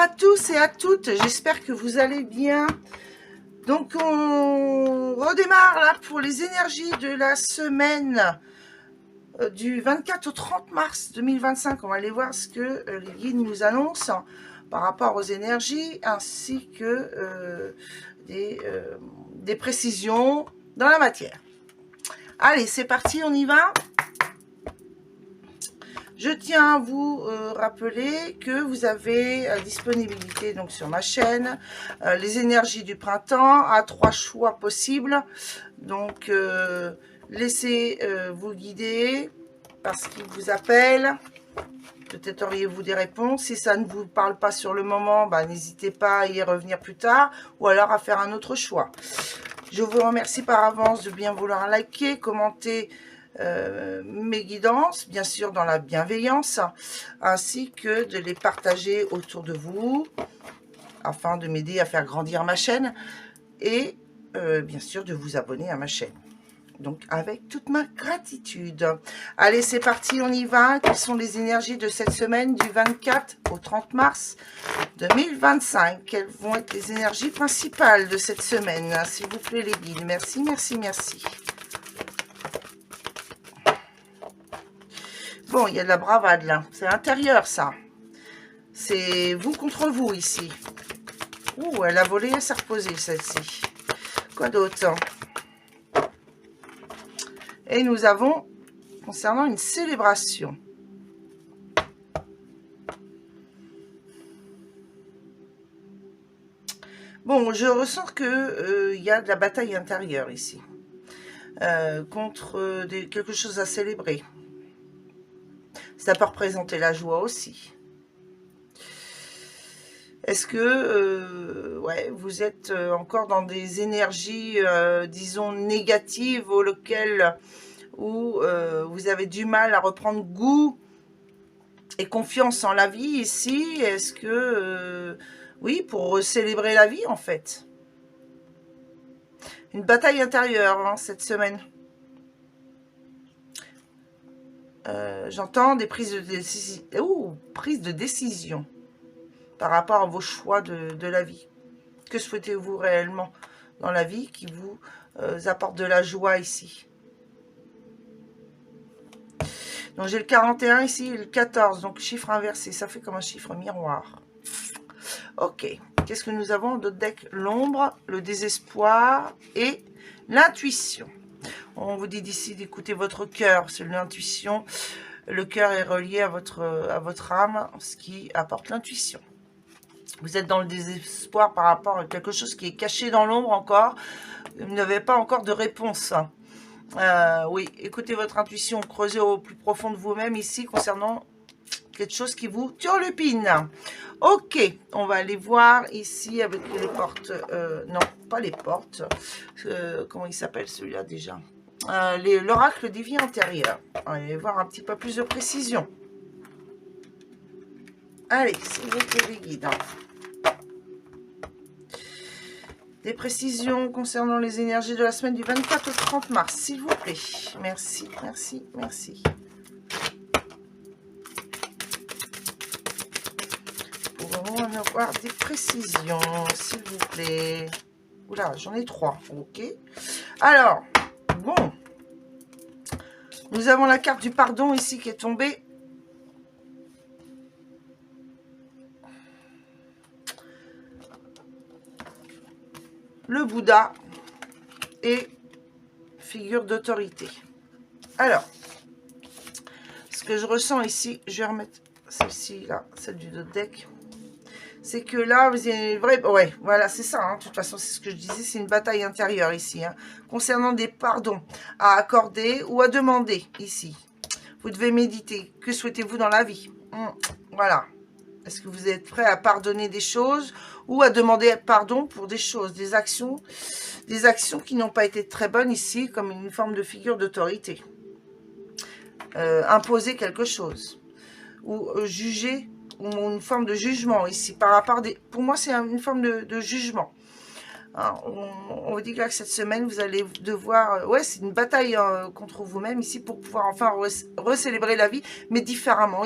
à tous et à toutes, j'espère que vous allez bien. Donc on redémarre là pour les énergies de la semaine du 24 au 30 mars 2025. On va aller voir ce que les guides nous annoncent par rapport aux énergies ainsi que des précisions dans la matière. Allez, c'est parti, on y va. Je tiens à vous rappeler que vous avez disponibilité donc sur ma chaîne les énergies du printemps à 3 choix possibles. Donc laissez vous guider par ce qui vous appelle. Peut-être auriez-vous des réponses. Si ça ne vous parle pas sur le moment, bah, n'hésitez pas à y revenir plus tard ou alors à faire un autre choix. Je vous remercie par avance de bien vouloir liker, commenter mes guidances, bien sûr dans la bienveillance, ainsi que de les partager autour de vous afin de m'aider à faire grandir ma chaîne et bien sûr de vous abonner à ma chaîne. Donc avec toute ma gratitude. Allez, c'est parti, on y va. Quelles sont les énergies de cette semaine du 24 au 30 mars 2025? Quelles vont être les énergies principales de cette semaine? S'il vous plaît les guides, merci, merci, merci. Bon, il y a de la bravade là. C'est intérieur ça. C'est vous contre vous ici. Ouh, elle a volé, elle s'est reposée celle-ci. Quoi d'autre? Et nous avons, concernant une célébration. Bon, je ressens que y a de la bataille intérieure ici. Contre quelque chose à célébrer. Ça peut représenter la joie aussi. Est-ce que ouais, vous êtes encore dans des énergies, disons, négatives où vous avez du mal à reprendre goût et confiance en la vie ici? Est-ce que, oui, pour célébrer la vie en fait. Une bataille intérieure hein, cette semaine. J'entends des prises de décision par rapport à vos choix de la vie. Que souhaitez-vous réellement dans la vie qui vous apporte de la joie ici? Donc j'ai le 41 ici et le 14, donc chiffre inversé, ça fait comme un chiffre miroir. Ok, qu'est-ce que nous avons d'autre deck? L'ombre, le désespoir et l'intuition. On vous dit d'ici d'écouter votre cœur, c'est l'intuition. Le cœur est relié à votre âme, ce qui apporte l'intuition. Vous êtes dans le désespoir par rapport à quelque chose qui est caché dans l'ombre encore. Vous n'avez pas encore de réponse. Oui, écoutez votre intuition, creusez au plus profond de vous-même ici concernant quelque chose qui vous turlupine. Ok, on va aller voir ici avec les portes. Non, pas les portes. Comment il s'appelle celui-là déjà? L'oracle divin intérieur. On va aller voir un petit peu plus de précision. Allez, s'il vous plaît les guides. Des précisions concernant les énergies de la semaine du 24 au 30 mars, s'il vous plaît. Merci, merci, merci. Pouvons avoir des précisions, s'il vous plaît. Oula, j'en ai 3. Ok. Alors, bon. Nous avons la carte du pardon ici qui est tombée. Le Bouddha et figure d'autorité. Alors, ce que je ressens ici, je vais remettre celle-ci là, celle du deck. C'est que là, vous avez une vraie... Ouais, voilà, c'est ça. Hein, de toute façon, c'est ce que je disais, c'est une bataille intérieure ici. Hein, concernant des pardons à accorder ou à demander ici. Vous devez méditer. Que souhaitez-vous dans la vie? Voilà. Est-ce que vous êtes prêt à pardonner des choses ou à demander pardon pour des choses, des actions qui n'ont pas été très bonnes ici, comme une forme de figure d'autorité. Imposer quelque chose ou juger, ou une forme de jugement ici par rapport à des... Pour moi, c'est une forme de jugement. Hein, on vous dit que là, que cette semaine, vous allez devoir... ouais, c'est une bataille contre vous-même ici pour pouvoir enfin recélébrer la vie, mais différemment.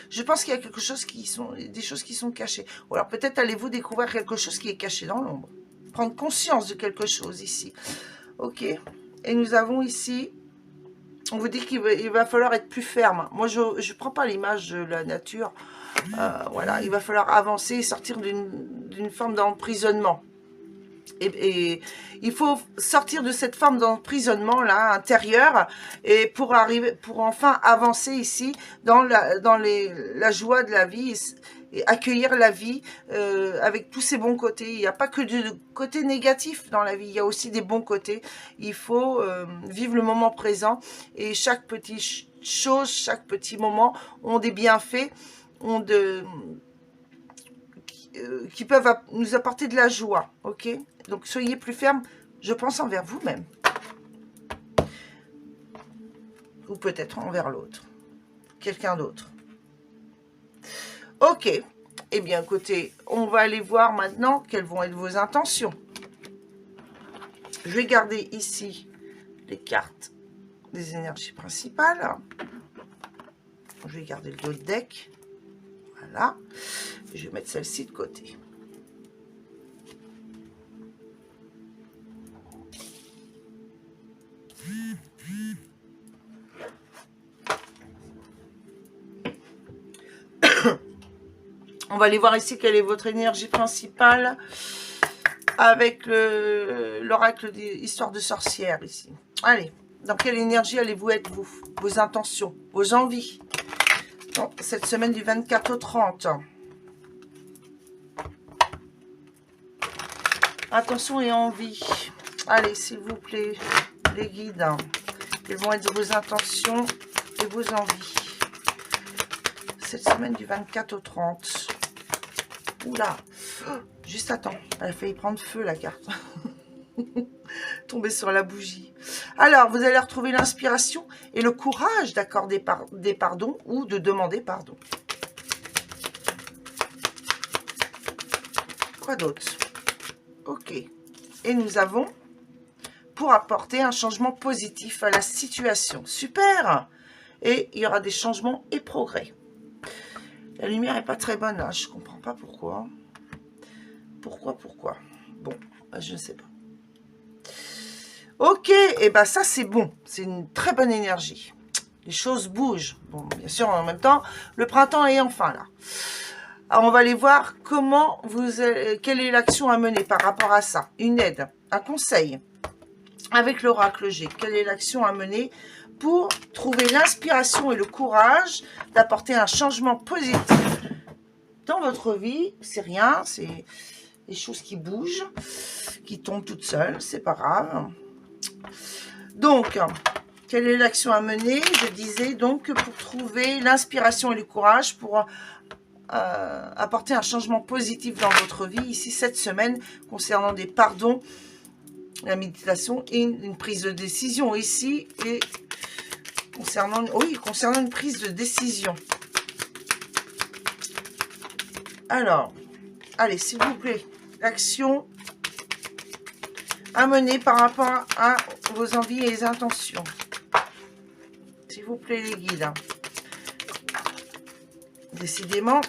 Je pense qu'il y a quelque chose des choses qui sont cachées. Ou alors peut-être allez-vous découvrir quelque chose qui est caché dans l'ombre. Prendre conscience de quelque chose ici. Ok. Et nous avons ici... On vous dit qu'il va falloir être plus ferme. Moi, je ne prends pas l'image de la nature. Voilà, il va falloir avancer et sortir d'une forme d'emprisonnement. Et il faut sortir de cette forme d'emprisonnement là intérieur et pour enfin avancer ici dans la joie de la vie et accueillir la vie avec tous ses bons côtés. Il n'y a pas que du côté négatif dans la vie, il y a aussi des bons côtés. Il faut vivre le moment présent et chaque petite chose, chaque petit moment ont des bienfaits, qui peuvent nous apporter de la joie, ok? Donc, soyez plus ferme, je pense, envers vous-même. Ou peut-être envers l'autre. Quelqu'un d'autre. Ok. Eh bien, écoutez, on va aller voir maintenant quelles vont être vos intentions. Je vais garder ici les cartes des énergies principales. Je vais garder le dos de deck. Voilà. Je vais mettre celle-ci de côté. On va aller voir ici quelle est votre énergie principale avec l'oracle des histoires de sorcières ici. Allez, dans quelle énergie allez-vous être vous? Vos intentions, vos envies. Donc, cette semaine du 24 au 30. Attention et envie. Allez, s'il vous plaît, les guides. Quelles vont être vos intentions et vos envies? Cette semaine du 24 au 30. Oula, juste attends, elle a failli prendre feu la carte. Tomber sur la bougie. Alors, vous allez retrouver l'inspiration et le courage d'accorder des pardons ou de demander pardon. Quoi d'autre? Ok. Et nous avons pour apporter un changement positif à la situation. Super! Et il y aura des changements et progrès. La lumière n'est pas très bonne là, je ne comprends pas pourquoi. Pourquoi? Bon, je ne sais pas. Ok, et ben ça c'est bon, c'est une très bonne énergie. Les choses bougent. Bon, bien sûr, en même temps, le printemps est enfin là. Alors, on va aller voir quelle est l'action à mener par rapport à ça. Une aide, un conseil. Avec l'oracle G, quelle est l'action à mener pour trouver l'inspiration et le courage d'apporter un changement positif dans votre vie? C'est rien, c'est des choses qui bougent, qui tombent toutes seules, c'est pas grave. Donc, quelle est l'action à mener? Je disais donc pour trouver l'inspiration et le courage pour apporter un changement positif dans votre vie ici cette semaine concernant des pardons, la méditation et une prise de décision ici et concernant une prise de décision. Alors, allez, s'il vous plaît, l'action à mener par rapport à vos envies et les intentions. S'il vous plaît, les guides. Décidément.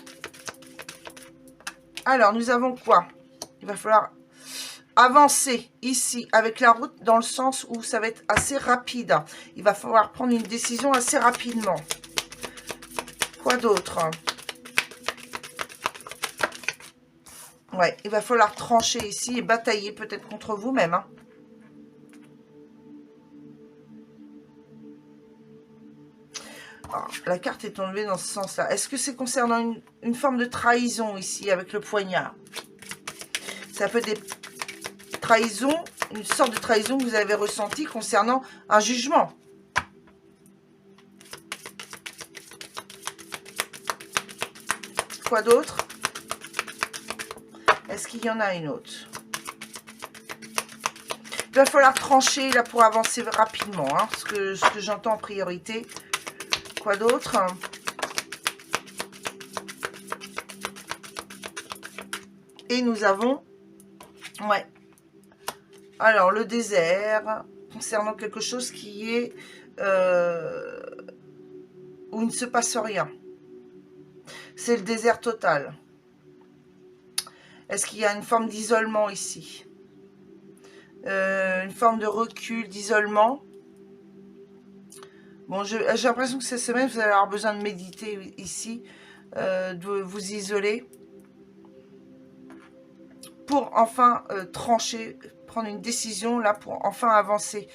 Alors, nous avons quoi? Il va falloir avancer ici avec la route dans le sens où ça va être assez rapide. Il va falloir prendre une décision assez rapidement. Quoi d'autre? Ouais, il va falloir trancher ici et batailler peut-être contre vous-même. Hein. Alors, la carte est enlevée dans ce sens-là. Est-ce que c'est concernant une forme de trahison ici avec le poignard? Ça peut être des trahisons, une sorte de trahison que vous avez ressentie concernant un jugement. Quoi d'autre? Est-ce qu'il y en a une autre? Il va falloir trancher là pour avancer rapidement. Hein, ce que j'entends en priorité. Quoi d'autre? Et nous avons... Ouais. Alors, le désert, concernant quelque chose qui est... où il ne se passe rien. C'est le désert total. Est-ce qu'il y a une forme d'isolement ici? Une forme de recul, d'isolement. Bon, j'ai l'impression que cette semaine, vous allez avoir besoin de méditer ici, de vous isoler, pour enfin trancher, prendre une décision, là, pour enfin avancer,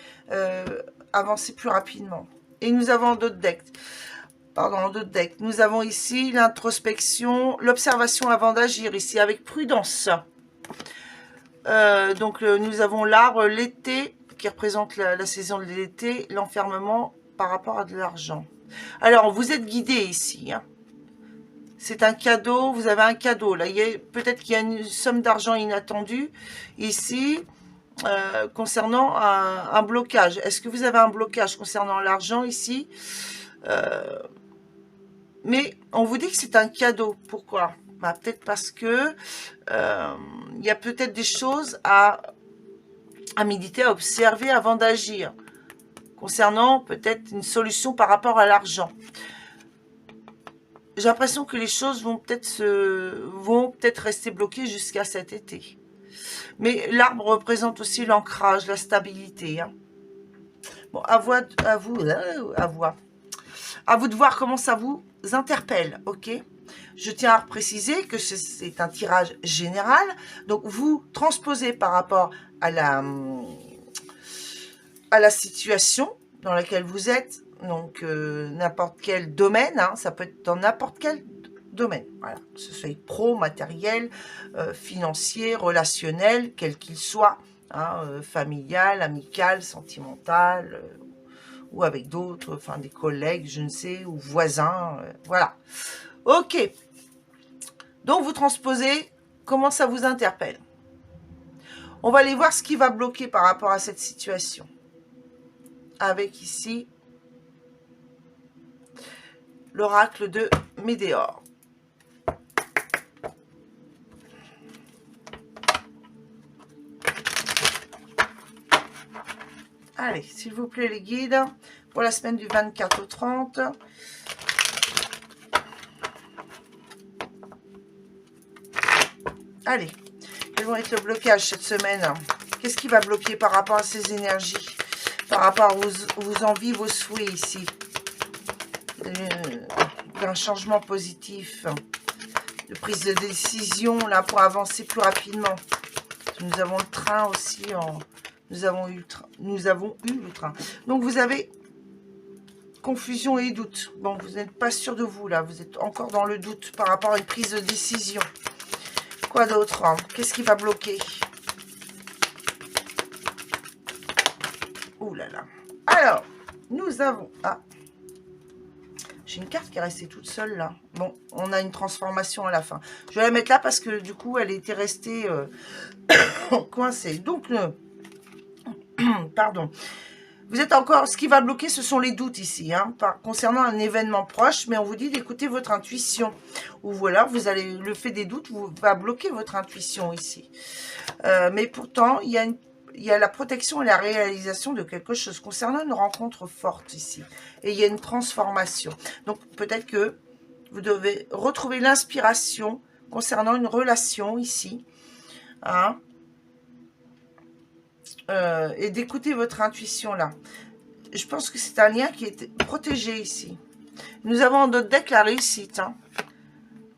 avancer plus rapidement. Et nous avons d'autres decks. Pardon, d'autres decks. Nous avons ici l'introspection, l'observation avant d'agir, ici, avec prudence. Donc, nous avons l'arbre, l'été, qui représente la saison de l'été, l'enfermement par rapport à de l'argent. Alors, vous êtes guidé ici. Hein. C'est un cadeau, vous avez un cadeau. Là, peut-être qu'il y a une somme d'argent inattendue ici, concernant un blocage. Est-ce que vous avez un blocage concernant l'argent ici? Mais on vous dit que c'est un cadeau. Pourquoi? Bah, peut-être parce que il y a peut-être des choses à méditer, à observer avant d'agir, concernant peut-être une solution par rapport à l'argent. J'ai l'impression que les choses vont peut-être rester bloquées jusqu'à cet été. Mais l'arbre représente aussi l'ancrage, la stabilité. Hein. Bon, à vous de voir comment ça vous interpelle, ok? Je tiens à préciser que c'est un tirage général, donc vous transposez par rapport à la situation dans laquelle vous êtes, donc n'importe quel domaine, hein, ça peut être dans n'importe quel domaine, voilà, que ce soit pro, matériel, financier, relationnel, quel qu'il soit, hein, familial, amical, sentimental, ou avec d'autres, enfin des collègues, je ne sais, ou voisins, voilà. Ok, donc vous transposez, comment ça vous interpelle. On va aller voir ce qui va bloquer par rapport à cette situation. Avec ici, l'oracle de Médéor. Allez, s'il vous plaît les guides, pour la semaine du 24 au 30. Allez, quels vont être le blocage cette semaine? Qu'est-ce qui va bloquer par rapport à ces énergies? Par rapport à vos envies, vos souhaits ici? D'un changement positif, de prise de décision, là, pour avancer plus rapidement. Nous avons le train aussi, nous avons eu le train. Donc, vous avez confusion et doute. Bon, vous n'êtes pas sûr de vous, là. Vous êtes encore dans le doute par rapport à une prise de décision. Quoi d'autre? Qu'est-ce qui va bloquer? Ouh là là. Alors, nous avons... Ah, j'ai une carte qui est restée toute seule, là. Bon, on a une transformation à la fin. Je vais la mettre là parce que, du coup, elle était restée coincée. Donc, pardon. Vous êtes encore... Ce qui va bloquer, ce sont les doutes ici, hein, concernant un événement proche. Mais on vous dit d'écouter votre intuition. Ou voilà, vous allez... Le fait des doutes va bloquer votre intuition ici. Mais pourtant, il y a la protection et la réalisation de quelque chose concernant une rencontre forte ici. Et il y a une transformation. Donc, peut-être que vous devez retrouver l'inspiration concernant une relation ici. Hein, et d'écouter votre intuition là. Je pense que c'est un lien qui est protégé ici. Nous avons en d'autres decks la réussite. Hein,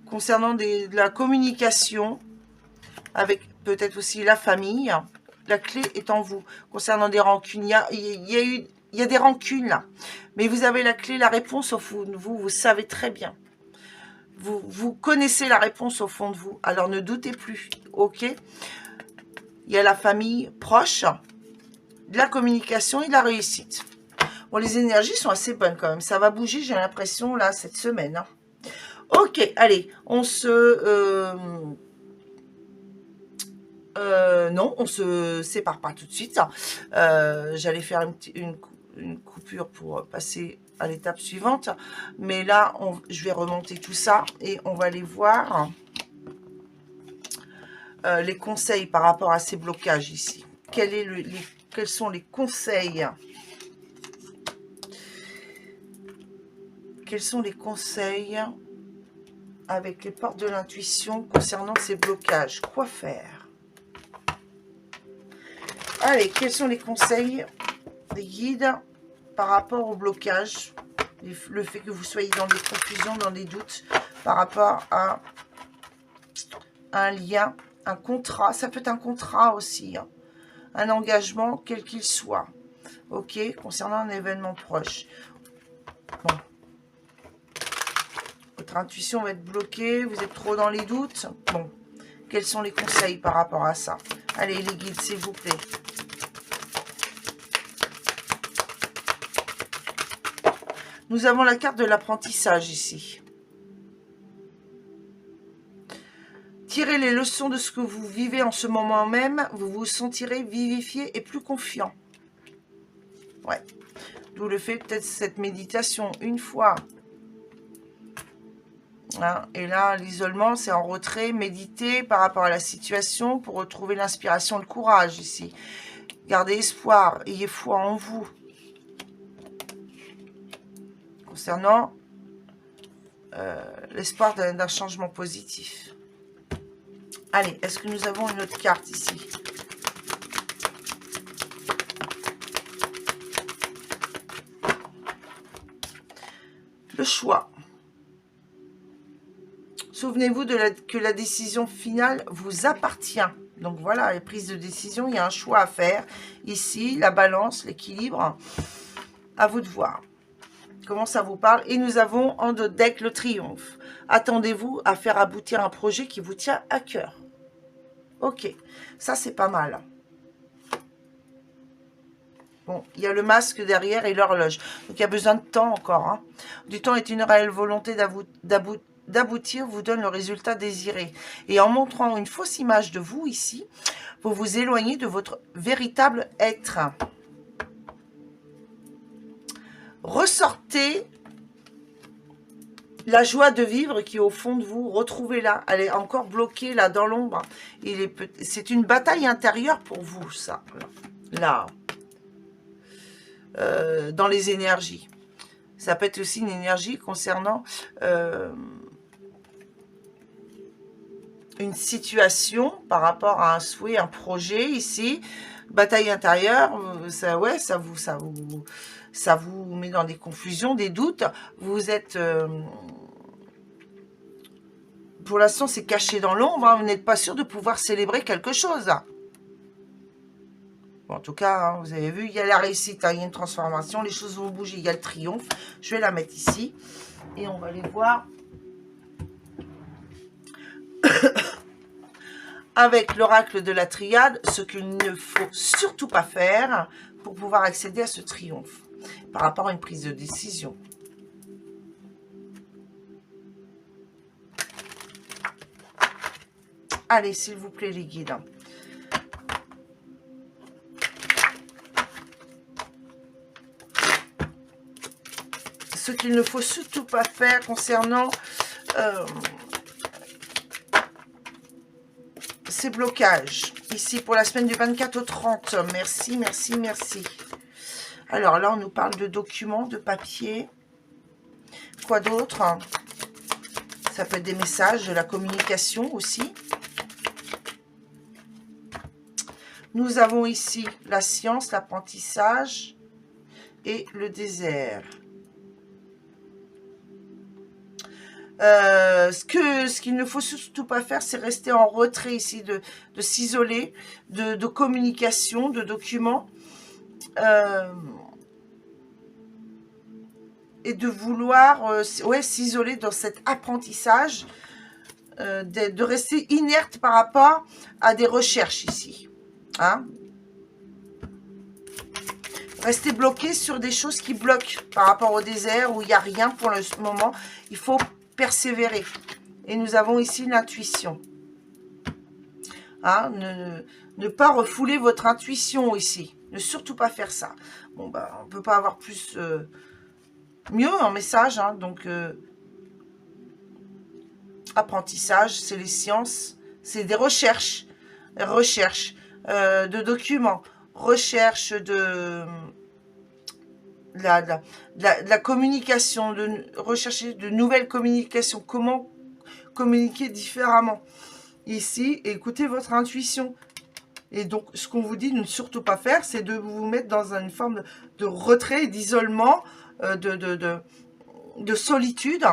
concernant de la communication avec peut-être aussi la famille. La clé est en vous. Concernant des rancunes, il y a des rancunes là. Mais vous avez la clé, la réponse au fond de vous. Vous savez très bien. Vous connaissez la réponse au fond de vous. Alors ne doutez plus. Ok? Il y a la famille proche, de la communication et de la réussite. Bon, les énergies sont assez bonnes quand même. Ça va bouger, j'ai l'impression, là, cette semaine. Hein. Ok, allez, on se... non, on se sépare pas tout de suite. J'allais faire une coupure pour passer à l'étape suivante. Mais là, je vais remonter tout ça et on va aller voir les conseils par rapport à ces blocages ici. quels sont les conseils? Quels sont les conseils avec les portes de l'intuition concernant ces blocages? Quoi faire? Allez, quels sont les conseils des guides par rapport au blocage? Le fait que vous soyez dans des confusions, dans des doutes par rapport à un lien, un contrat. Ça peut être un contrat aussi, hein, un engagement, quel qu'il soit. Ok, concernant un événement proche. Bon. Votre intuition va être bloquée, vous êtes trop dans les doutes. Bon, quels sont les conseils par rapport à ça? Allez, les guides, s'il vous plaît. Nous avons la carte de l'apprentissage ici. Tirez les leçons de ce que vous vivez en ce moment même. Vous vous sentirez vivifié et plus confiant. Ouais. D'où le fait peut-être cette méditation une fois. Hein, et là, l'isolement, c'est en retrait, méditer par rapport à la situation pour retrouver l'inspiration, le courage ici. Gardez espoir, ayez foi en vous. Concernant l'espoir d'un changement positif. Allez, est-ce que nous avons une autre carte ici? Le choix. Souvenez-vous que la décision finale vous appartient. Donc voilà, les prises de décision, il y a un choix à faire. Ici, la balance, l'équilibre. À vous de voir comment ça vous parle. Et nous avons en dos de deck le triomphe. Attendez-vous à faire aboutir un projet qui vous tient à cœur. Ok, ça c'est pas mal. Bon, il y a le masque derrière et l'horloge. Donc il y a besoin de temps encore. Hein. Du temps est une réelle volonté d'aboutir, vous donne le résultat désiré. Et en montrant une fausse image de vous ici, vous vous éloignez de votre véritable être. Ressortez la joie de vivre qui est au fond de vous. Retrouvez-la. Elle est encore bloquée là dans l'ombre. C'est une bataille intérieure pour vous, ça. Là. Dans les énergies. Ça peut être aussi une énergie concernant une situation par rapport à un souhait, un projet ici. Bataille intérieure, ça, ouais, ça vous met dans des confusions, des doutes. Vous êtes... pour l'instant, c'est caché dans l'ombre. Hein, vous n'êtes pas sûr de pouvoir célébrer quelque chose. Bon, en tout cas, hein, vous avez vu, il y a la réussite, hein, il y a une transformation. Les choses vont bouger. Il y a le triomphe. Je vais la mettre ici. Et on va aller voir... avec l'oracle de la triade, ce qu'il ne faut surtout pas faire pour pouvoir accéder à ce triomphe par rapport à une prise de décision. Allez, s'il vous plaît, les guides. Ce qu'il ne faut surtout pas faire concernant... ces blocages, ici pour la semaine du 24 au 30. Merci, merci, merci. Alors là, on nous parle de documents, de papier. Quoi d'autre? Ça peut être des messages, de la communication aussi. Nous avons ici la science, l'apprentissage et le désert. Ce qu'il ne faut surtout pas faire, c'est rester en retrait ici, de s'isoler, de communication, de documents, et de vouloir s'isoler dans cet apprentissage, de rester inerte par rapport à des recherches ici. Hein? Rester bloqué sur des choses qui bloquent par rapport au désert où il n'y a rien pour le moment. Il faut persévérer. Et nous avons ici l'intuition. Hein, ne pas refouler votre intuition ici. Ne surtout pas faire ça. Bon, bah, on ne peut pas avoir plus mieux en message. Hein, donc, apprentissage, c'est les sciences. C'est des recherches. de documents, recherche de la communication, de rechercher de nouvelles communications, comment communiquer différemment. Ici, écoutez votre intuition. Et donc, ce qu'on vous dit de ne surtout pas faire, c'est de vous mettre dans une forme de retrait, d'isolement, de solitude.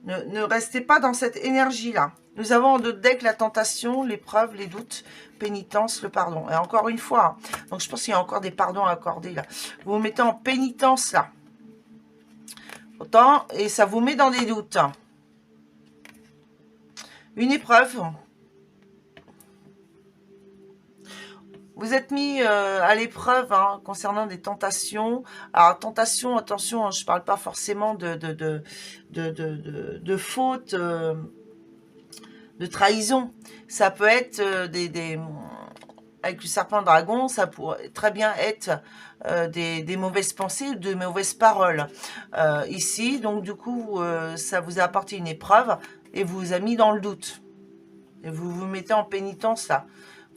Ne restez pas dans cette énergie-là. Nous avons en d'autres decks la tentation, l'épreuve, les doutes, pénitence, le pardon. Et encore une fois, donc je pense qu'il y a encore des pardons à accorder là. Vous vous mettez en pénitence là. Autant, et ça vous met dans des doutes. Une épreuve. Vous êtes mis à l'épreuve concernant des tentations. Alors, tentation, attention, je ne parle pas forcément de faute, de trahison. Ça peut être avec le serpent dragon, ça pourrait très bien être des mauvaises pensées ou de mauvaises paroles. Ici, donc du coup, ça vous a apporté une épreuve et vous a mis dans le doute. Et vous vous mettez en pénitence là.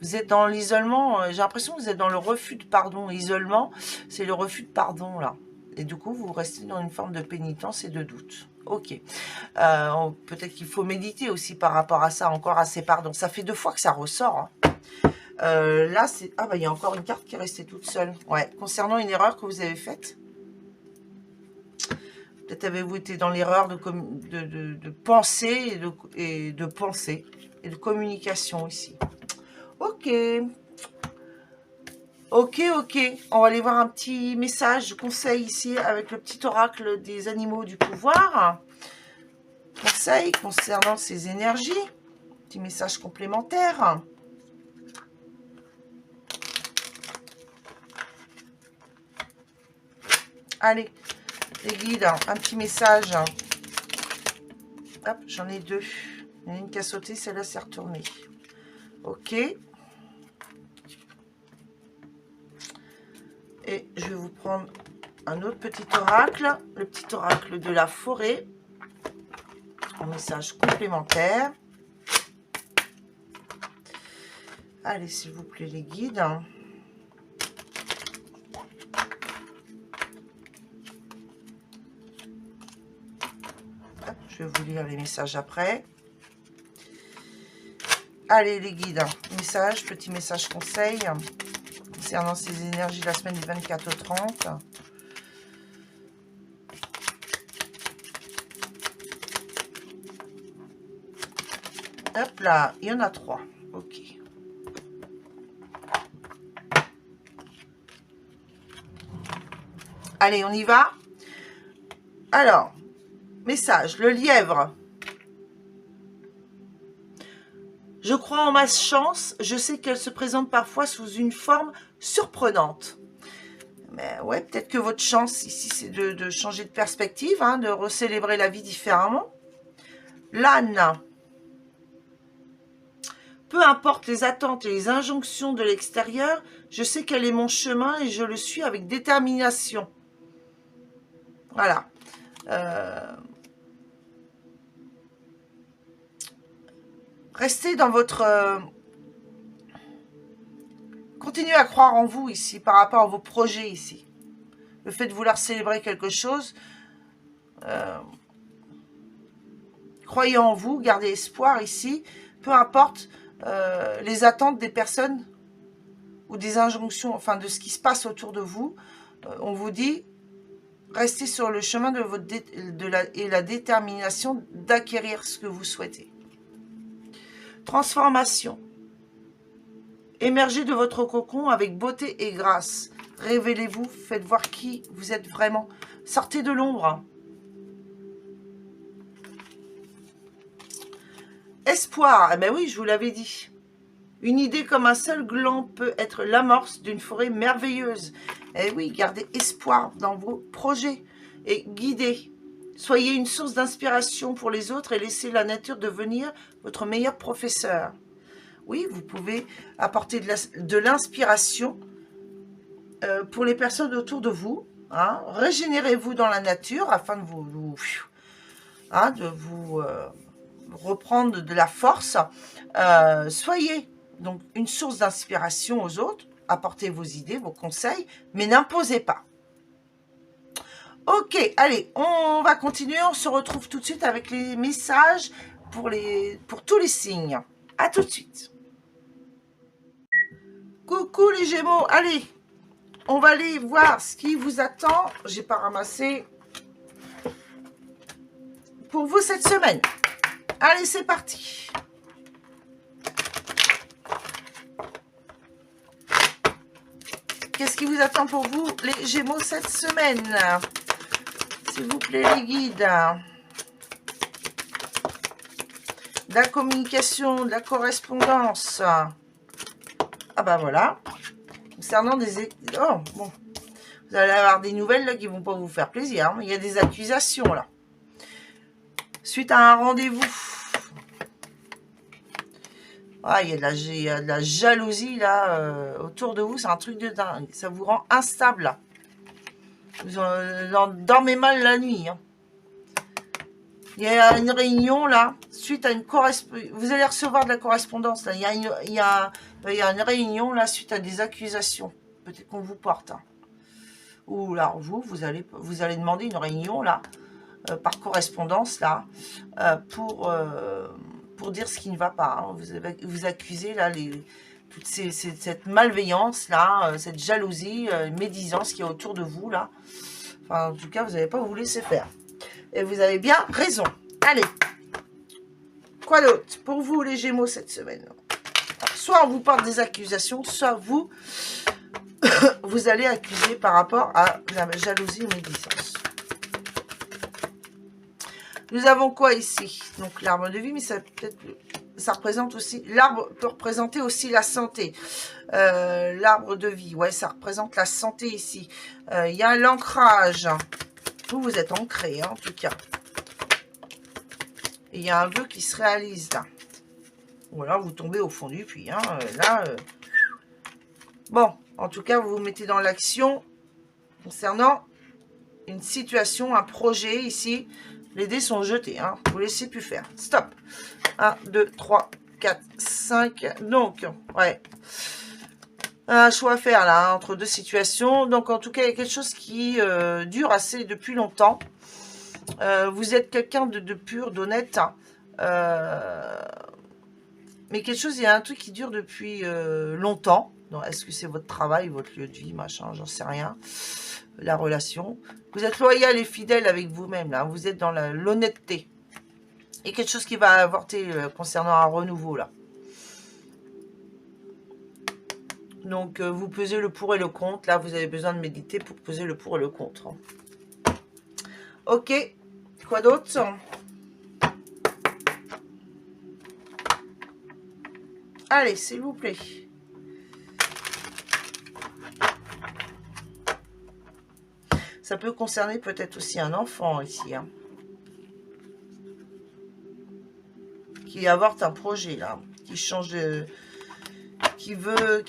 Vous êtes dans l'isolement, j'ai l'impression que vous êtes dans le refus de pardon. Isolement, c'est le refus de pardon, là. Et du coup, vous restez dans une forme de pénitence et de doute. Ok. Peut-être qu'il faut méditer aussi par rapport à ça, encore à ces pardons. Ça fait 2 fois que ça ressort. Là, c'est... Ah, bah, il y a encore une carte qui est restée toute seule. Ouais, concernant une erreur que vous avez faite. Peut-être avez-vous été dans l'erreur de penser et de penser et de communication ici. Ok. Ok. On va aller voir un petit message, conseil ici avec le petit oracle des animaux du pouvoir. Conseil concernant ces énergies. Petit message complémentaire. Allez, les guides, un petit message. Hop, j'en ai 2. Il y en a une qui a sauté, celle-là s'est retournée. Ok. Et je vais vous prendre un autre petit oracle, le petit oracle de la forêt. Un message complémentaire. Allez, s'il vous plaît, les guides. Je vais vous lire les messages après. Allez, les guides, message, petit message conseil concernant ces énergies la semaine du 24 au 30. Hop là, il y en a 3. Ok. Allez, on y va. Alors, message, le lièvre. Je crois en ma chance, je sais qu'elle se présente parfois sous une forme surprenante. Mais ouais, peut-être que votre chance ici, c'est de changer de perspective, de recélébrer la vie différemment. L'âne. Peu importe les attentes et les injonctions de l'extérieur, je sais quel est mon chemin et je le suis avec détermination. Voilà. Restez dans votre... continuez à croire en vous ici, par rapport à vos projets ici. Le fait de vouloir célébrer quelque chose. Croyez en vous, gardez espoir ici. Peu importe les attentes des personnes ou des injonctions, enfin de ce qui se passe autour de vous. On vous dit, restez sur le chemin et la détermination d'acquérir ce que vous souhaitez. Transformation. Émergez de votre cocon avec beauté et grâce. Révélez-vous, faites voir qui vous êtes vraiment. Sortez de l'ombre. Espoir. Eh bien oui, je vous l'avais dit. Une idée comme un seul gland peut être l'amorce d'une forêt merveilleuse. Eh oui, gardez espoir dans vos projets et guidez. Soyez une source d'inspiration pour les autres et laissez la nature devenir votre meilleur professeur. Oui, vous pouvez apporter de l'inspiration pour les personnes autour de vous. Régénérez-vous dans la nature afin de vous reprendre de la force. Soyez donc une source d'inspiration aux autres, apportez vos idées, vos conseils, mais n'imposez pas. Ok, allez, on va continuer, on se retrouve tout de suite avec les messages pour tous les signes. À tout de suite. Coucou les Gémeaux, allez, on va aller voir ce qui vous attend. J'ai pas ramassé pour vous cette semaine. Allez, c'est parti. Qu'est-ce qui vous attend pour vous, les Gémeaux, cette semaine? S'il vous plaît, les guides. De la communication, de la correspondance. Ah bah voilà. Concernant des... Oh, bon. Vous allez avoir des nouvelles là qui vont pas vous faire plaisir. Hein. Il y a des accusations là. Suite à un rendez-vous. Ah, il y a de la jalousie là autour de vous. C'est un truc de dingue. Ça vous rend instable là. Vous dormez mal la nuit. Hein. Il y a une réunion là. Suite à une correspondance. Vous allez recevoir de la correspondance là. Il y a une réunion là suite à des accusations. Peut-être qu'on vous porte. Hein. Ou là, vous allez demander une réunion là. Par correspondance là. Pour dire ce qui ne va pas. Hein. Vous accusez là toute cette malveillance là, cette jalousie, médisance qui est autour de vous là. Enfin, en tout cas, vous n'allez pas vous laisser faire. Et vous avez bien raison. Allez. Quoi d'autre pour vous les Gémeaux cette semaine? Alors, soit on vous porte des accusations, soit vous allez accuser par rapport à la jalousie ou médisance. Nous avons quoi ici? Donc l'arbre de vie, mais ça représente aussi, l'arbre peut représenter aussi la santé. L'arbre de vie, ouais, ça représente la santé ici. Il y a l'ancrage. Vous êtes ancré, hein, en tout cas. Et il y a un vœu qui se réalise là. Ou alors vous tombez au fond du puits. Hein, Bon, en tout cas, vous vous mettez dans l'action concernant une situation, un projet ici. Les dés sont jetés, hein. Vous ne laissez plus faire. Stop. 1, 2, 3, 4, 5. Donc, ouais. Un choix à faire là, hein, entre deux situations. Donc, en tout cas, il y a quelque chose qui dure assez depuis longtemps. Vous êtes quelqu'un de pur, d'honnête. Hein. Mais quelque chose, il y a un truc qui dure depuis longtemps. Est-ce que c'est votre travail, votre lieu de vie, machin, j'en sais rien. La relation. Vous êtes loyal et fidèle avec vous-même, là. Vous êtes dans l'honnêteté. Et quelque chose qui va avorter concernant un renouveau, là. Donc, vous pesez le pour et le contre. Là, vous avez besoin de méditer pour peser le pour et le contre. Ok. Quoi d'autre? Allez, s'il vous plaît. Ça peut concerner peut-être aussi un enfant ici. Hein, qui avorte un projet, là. Qui change de... Qui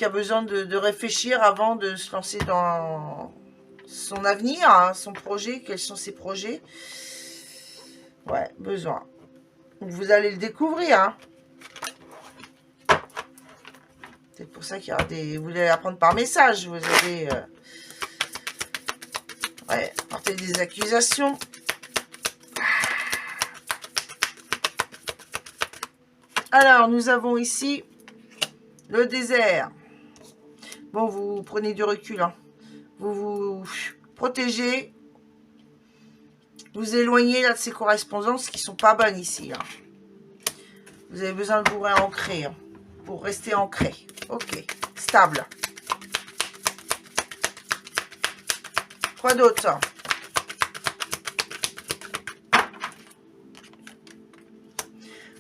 a besoin de réfléchir avant de se lancer dans son avenir, hein, son projet. Quels sont ses projets? Ouais, besoin. Vous allez le découvrir. Hein. C'est pour ça qu'il y aura des... Vous allez apprendre par message. Vous allez... Ouais, porter des accusations. Alors, nous avons ici le désert. Bon, vous prenez du recul. Hein. Vous vous protégez. Vous éloignez là de ces correspondances qui ne sont pas bonnes ici. Hein. Vous avez besoin de vous réancrer. Hein, pour rester ancré. Ok. Stable. Quoi d'autre?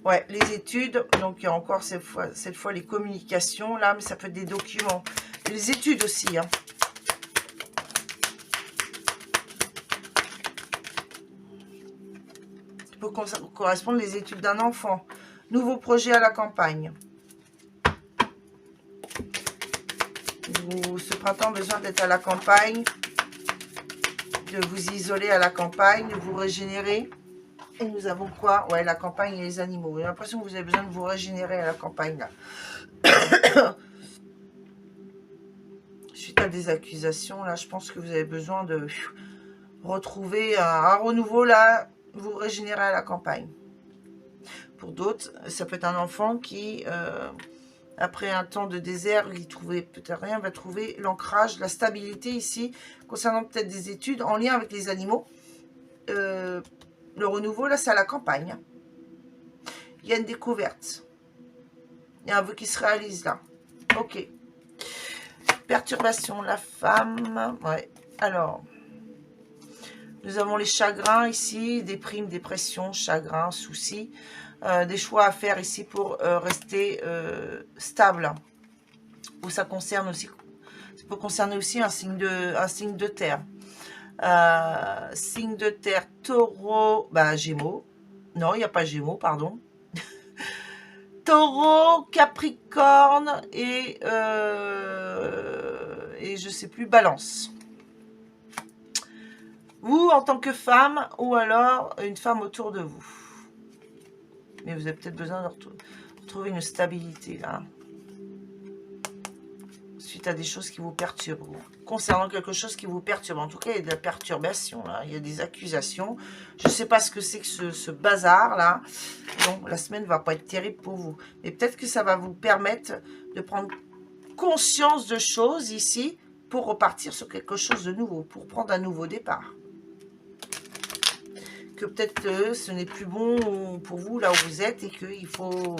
Ouais, les études. Donc, il y a encore cette fois les communications, là. Mais ça peut être des documents. Les études aussi, hein. Ça peut correspondre les études d'un enfant. Nouveau projet à la campagne. Ce printemps, besoin d'être à la campagne. De vous isoler à la campagne, de vous régénérer. Et nous avons quoi? Ouais, la campagne et les animaux. J'ai l'impression que vous avez besoin de vous régénérer à la campagne, là. Suite à des accusations, là, je pense que vous avez besoin de retrouver un renouveau, là, vous régénérez à la campagne. Pour d'autres, ça peut être un enfant qui, après un temps de désert, il trouvait peut-être rien, va trouver l'ancrage, la stabilité ici, concernant peut-être des études en lien avec les animaux. Le renouveau, là, c'est à la campagne. Il y a une découverte. Il y a un vœu qui se réalise, là. Ok. Perturbation, la femme. Ouais. Alors, nous avons les chagrins ici, déprime, dépression, chagrin, soucis. Des choix à faire ici pour rester stable. Ou ça concerne aussi, ça peut concerner aussi un signe de terre. Signe de terre, taureau, bah Gémeaux. Non, il n'y a pas Gémeaux, pardon. Taureau, Capricorne et je sais plus, Balance. Vous, en tant que femme, ou alors une femme autour de vous. Mais vous avez peut-être besoin de retrouver une stabilité, là. Suite à des choses qui vous perturbent. Concernant quelque chose qui vous perturbe. En tout cas, il y a de la perturbation, là. Il y a des accusations. Je ne sais pas ce que c'est que ce bazar, là. Donc, la semaine ne va pas être terrible pour vous. Mais peut-être que ça va vous permettre de prendre conscience de choses, ici, pour repartir sur quelque chose de nouveau. Pour prendre un nouveau départ. Que peut-être ce n'est plus bon pour vous là où vous êtes et qu'il faut,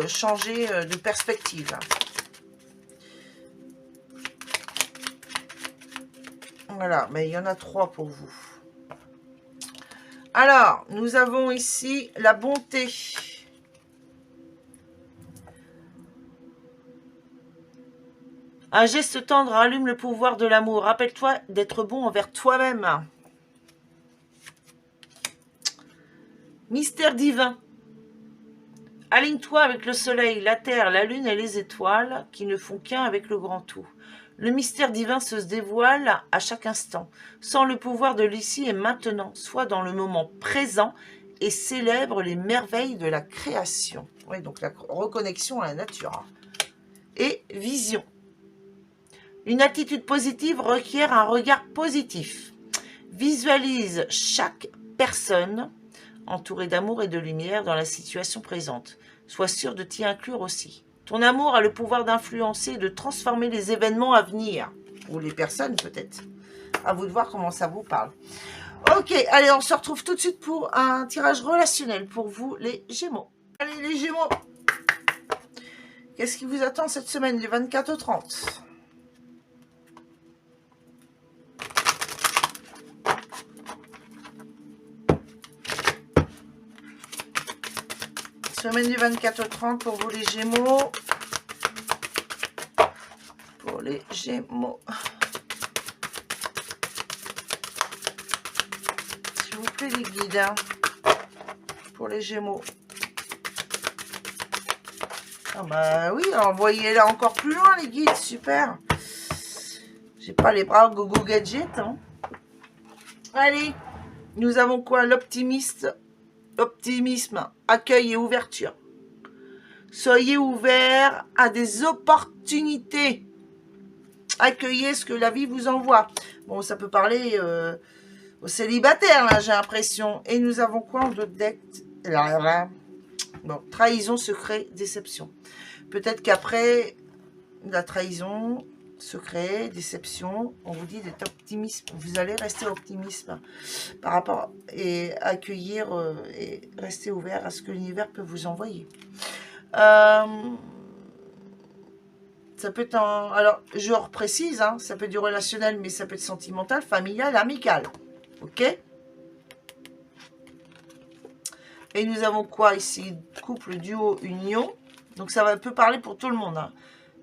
changer de perspective. Voilà, mais il y en a 3 pour vous. Alors, nous avons ici la bonté. Un geste tendre allume le pouvoir de l'amour. Rappelle-toi d'être bon envers toi-même. Mystère divin. Aligne-toi avec le soleil, la terre, la lune et les étoiles qui ne font qu'un avec le grand tout. Le mystère divin se dévoile à chaque instant. Sans le pouvoir de l'ici et maintenant, soit dans le moment présent et célèbre les merveilles de la création. Oui, donc la reconnexion à la nature. Et vision. Une attitude positive requiert un regard positif. Visualise chaque personne entourée d'amour et de lumière dans la situation présente. Sois sûr de t'y inclure aussi. Ton amour a le pouvoir d'influencer et de transformer les événements à venir. Ou les personnes peut-être. À vous de voir comment ça vous parle. Ok, allez, on se retrouve tout de suite pour un tirage relationnel pour vous les Gémeaux. Allez les Gémeaux. Qu'est-ce qui vous attend cette semaine du 24 au 30 ? Semaine du 24 au 30 pour vous les Gémeaux. Pour les Gémeaux. S'il vous plaît les guides. Hein, pour les Gémeaux. Ah bah oui, envoyez-la encore plus loin les guides, super. J'ai pas les bras gogo gadget. Hein. Allez, nous avons quoi? L'optimisme, accueil et ouverture. Soyez ouverts à des opportunités. Accueillez ce que la vie vous envoie. Bon, ça peut parler aux célibataires, là, j'ai l'impression. Et nous avons quoi en d'autres decks? Bon, trahison, secret, déception. Peut-être qu'après la trahison, secret, déception, on vous dit d'être optimiste. Vous allez rester optimiste par rapport et accueillir et rester ouvert à ce que l'univers peut vous envoyer. Ça peut être alors, je reprécise, hein, ça peut être du relationnel, mais ça peut être sentimental, familial, amical. Ok? Et nous avons quoi ici? Couple, duo, union. Donc ça peut parler pour tout le monde. Hein.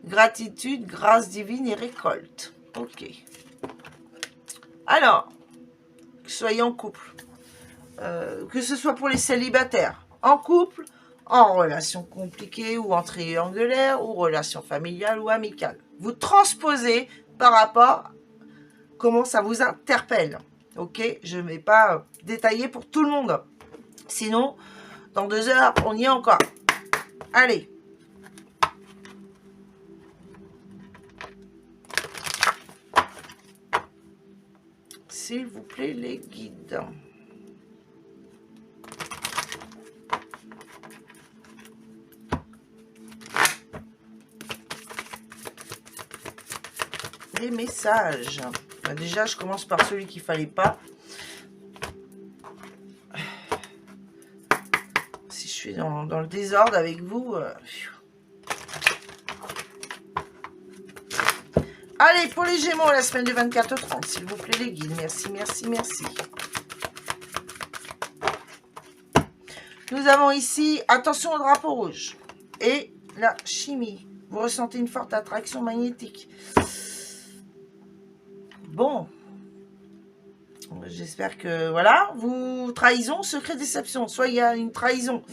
Gratitude, grâce divine et récolte. Ok. Alors, soyez en couple. Que ce soit pour les célibataires. En couple, en relation compliquée ou en triangulaire, ou relation familiale ou amicale. Vous transposez par rapport à comment ça vous interpelle. Ok? Je ne vais pas détailler pour tout le monde. Sinon, dans 2 heures, on y est encore. Allez. s'il vous plaît, les guides. Les messages. Déjà, je commence par celui qu'il fallait pas. Si je suis dans le désordre avec vous... Allez, pour les Gémeaux, la semaine du 24-30, s'il vous plaît, les guides. Merci, merci, merci. Nous avons ici, attention au drapeau rouge. Et la chimie. Vous ressentez une forte attraction magnétique. Bon. J'espère que, voilà, vous trahison, secret, déception. Soit il y a une trahison.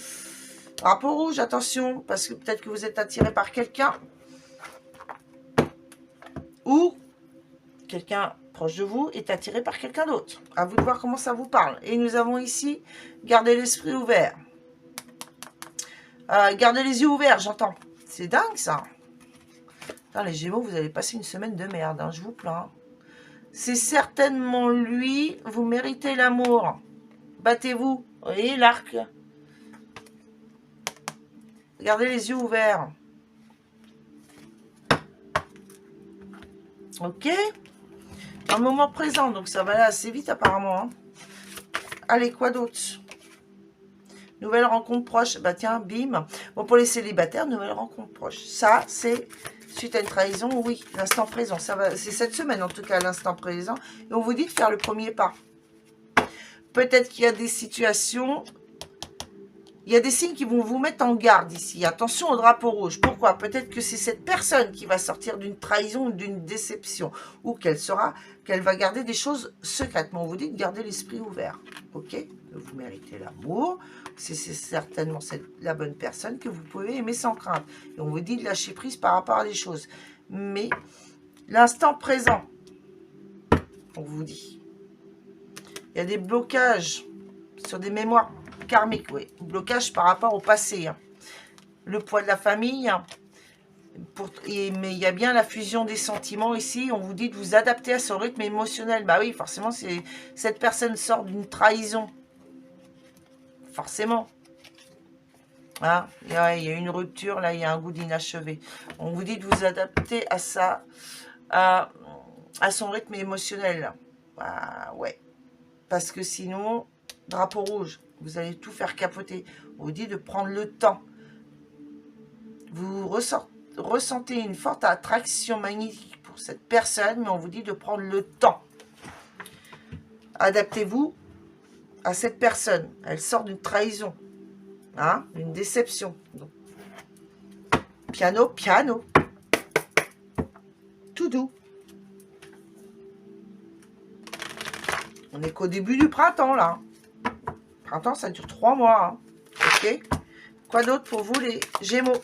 Drapeau rouge, attention, parce que peut-être que vous êtes attiré par quelqu'un. Ou quelqu'un proche de vous est attiré par quelqu'un d'autre. À vous de voir comment ça vous parle. Et nous avons ici, gardez l'esprit ouvert. Gardez les yeux ouverts, j'entends. C'est dingue, ça. Putain, les Gémeaux, vous allez passer une semaine de merde, hein, je vous plains. C'est certainement lui, vous méritez l'amour. Battez-vous. Vous voyez l'arc. Gardez les yeux ouverts. Ok. Un moment présent, donc ça va aller assez vite apparemment. Hein. Allez, quoi d'autre? Nouvelle rencontre proche. Bah tiens, bim. Bon, pour les célibataires, nouvelle rencontre proche. Ça, c'est suite à une trahison, oui, l'instant présent. Ça va, c'est cette semaine en tout cas, l'instant présent. Et on vous dit de faire le premier pas. Peut-être qu'il y a des situations... Il y a des signes qui vont vous mettre en garde ici. Attention au drapeau rouge. Pourquoi? Peut-être que c'est cette personne qui va sortir d'une trahison ou d'une déception. Ou qu'elle va garder des choses secrètement. On vous dit de garder l'esprit ouvert. Ok? Vous méritez l'amour. C'est certainement la bonne personne que vous pouvez aimer sans crainte. Et on vous dit de lâcher prise par rapport à des choses. Mais l'instant présent, on vous dit. Il y a des blocages sur des mémoires karmique, oui. Blocage par rapport au passé. Hein. Le poids de la famille. Hein. Mais il y a bien la fusion des sentiments ici. On vous dit de vous adapter à son rythme émotionnel. Bah oui, forcément, cette personne sort d'une trahison. Forcément. Hein, il y a une rupture, là, il y a un goût d'inachevé. On vous dit de vous adapter à ça, à son rythme émotionnel. Ah, ouais. Parce que sinon, drapeau rouge. Vous allez tout faire capoter. On vous dit de prendre le temps. Vous ressentez une forte attraction magnétique pour cette personne, mais on vous dit de prendre le temps. Adaptez-vous à cette personne. Elle sort d'une trahison, hein, d'une déception. Donc, piano, piano. Tout doux. On n'est qu'au début du printemps, là. Printemps, ça dure 3 mois. Hein. Ok. Quoi d'autre pour vous, les Gémeaux?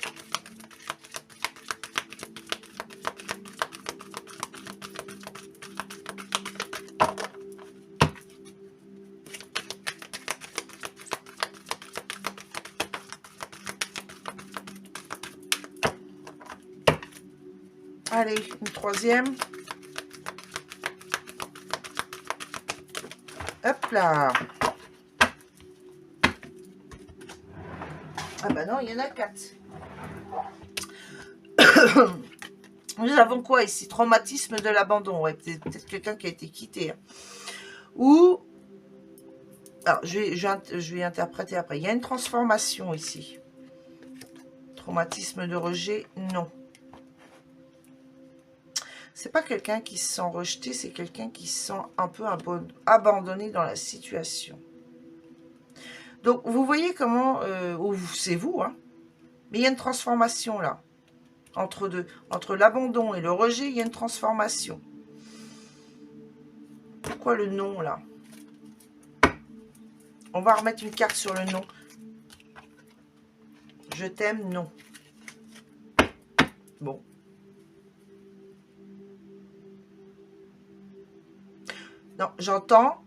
Allez, une troisième. Hop là. Ah bah non, il y en a 4. Nous avons quoi ici? Traumatisme de l'abandon. Ouais, peut-être quelqu'un qui a été quitté. Hein. Ou... Alors, je vais interpréter après. Il y a une transformation ici. Traumatisme de rejet, non. C'est pas quelqu'un qui se sent rejeté, c'est quelqu'un qui se sent un peu abandonné dans la situation. Donc, vous voyez comment... c'est vous, hein. Mais il y a une transformation, là. Entre deux. Entre l'abandon et le rejet, il y a une transformation. Pourquoi le non, là? On va remettre une carte sur le non. Je t'aime, non. Bon. Non, j'entends.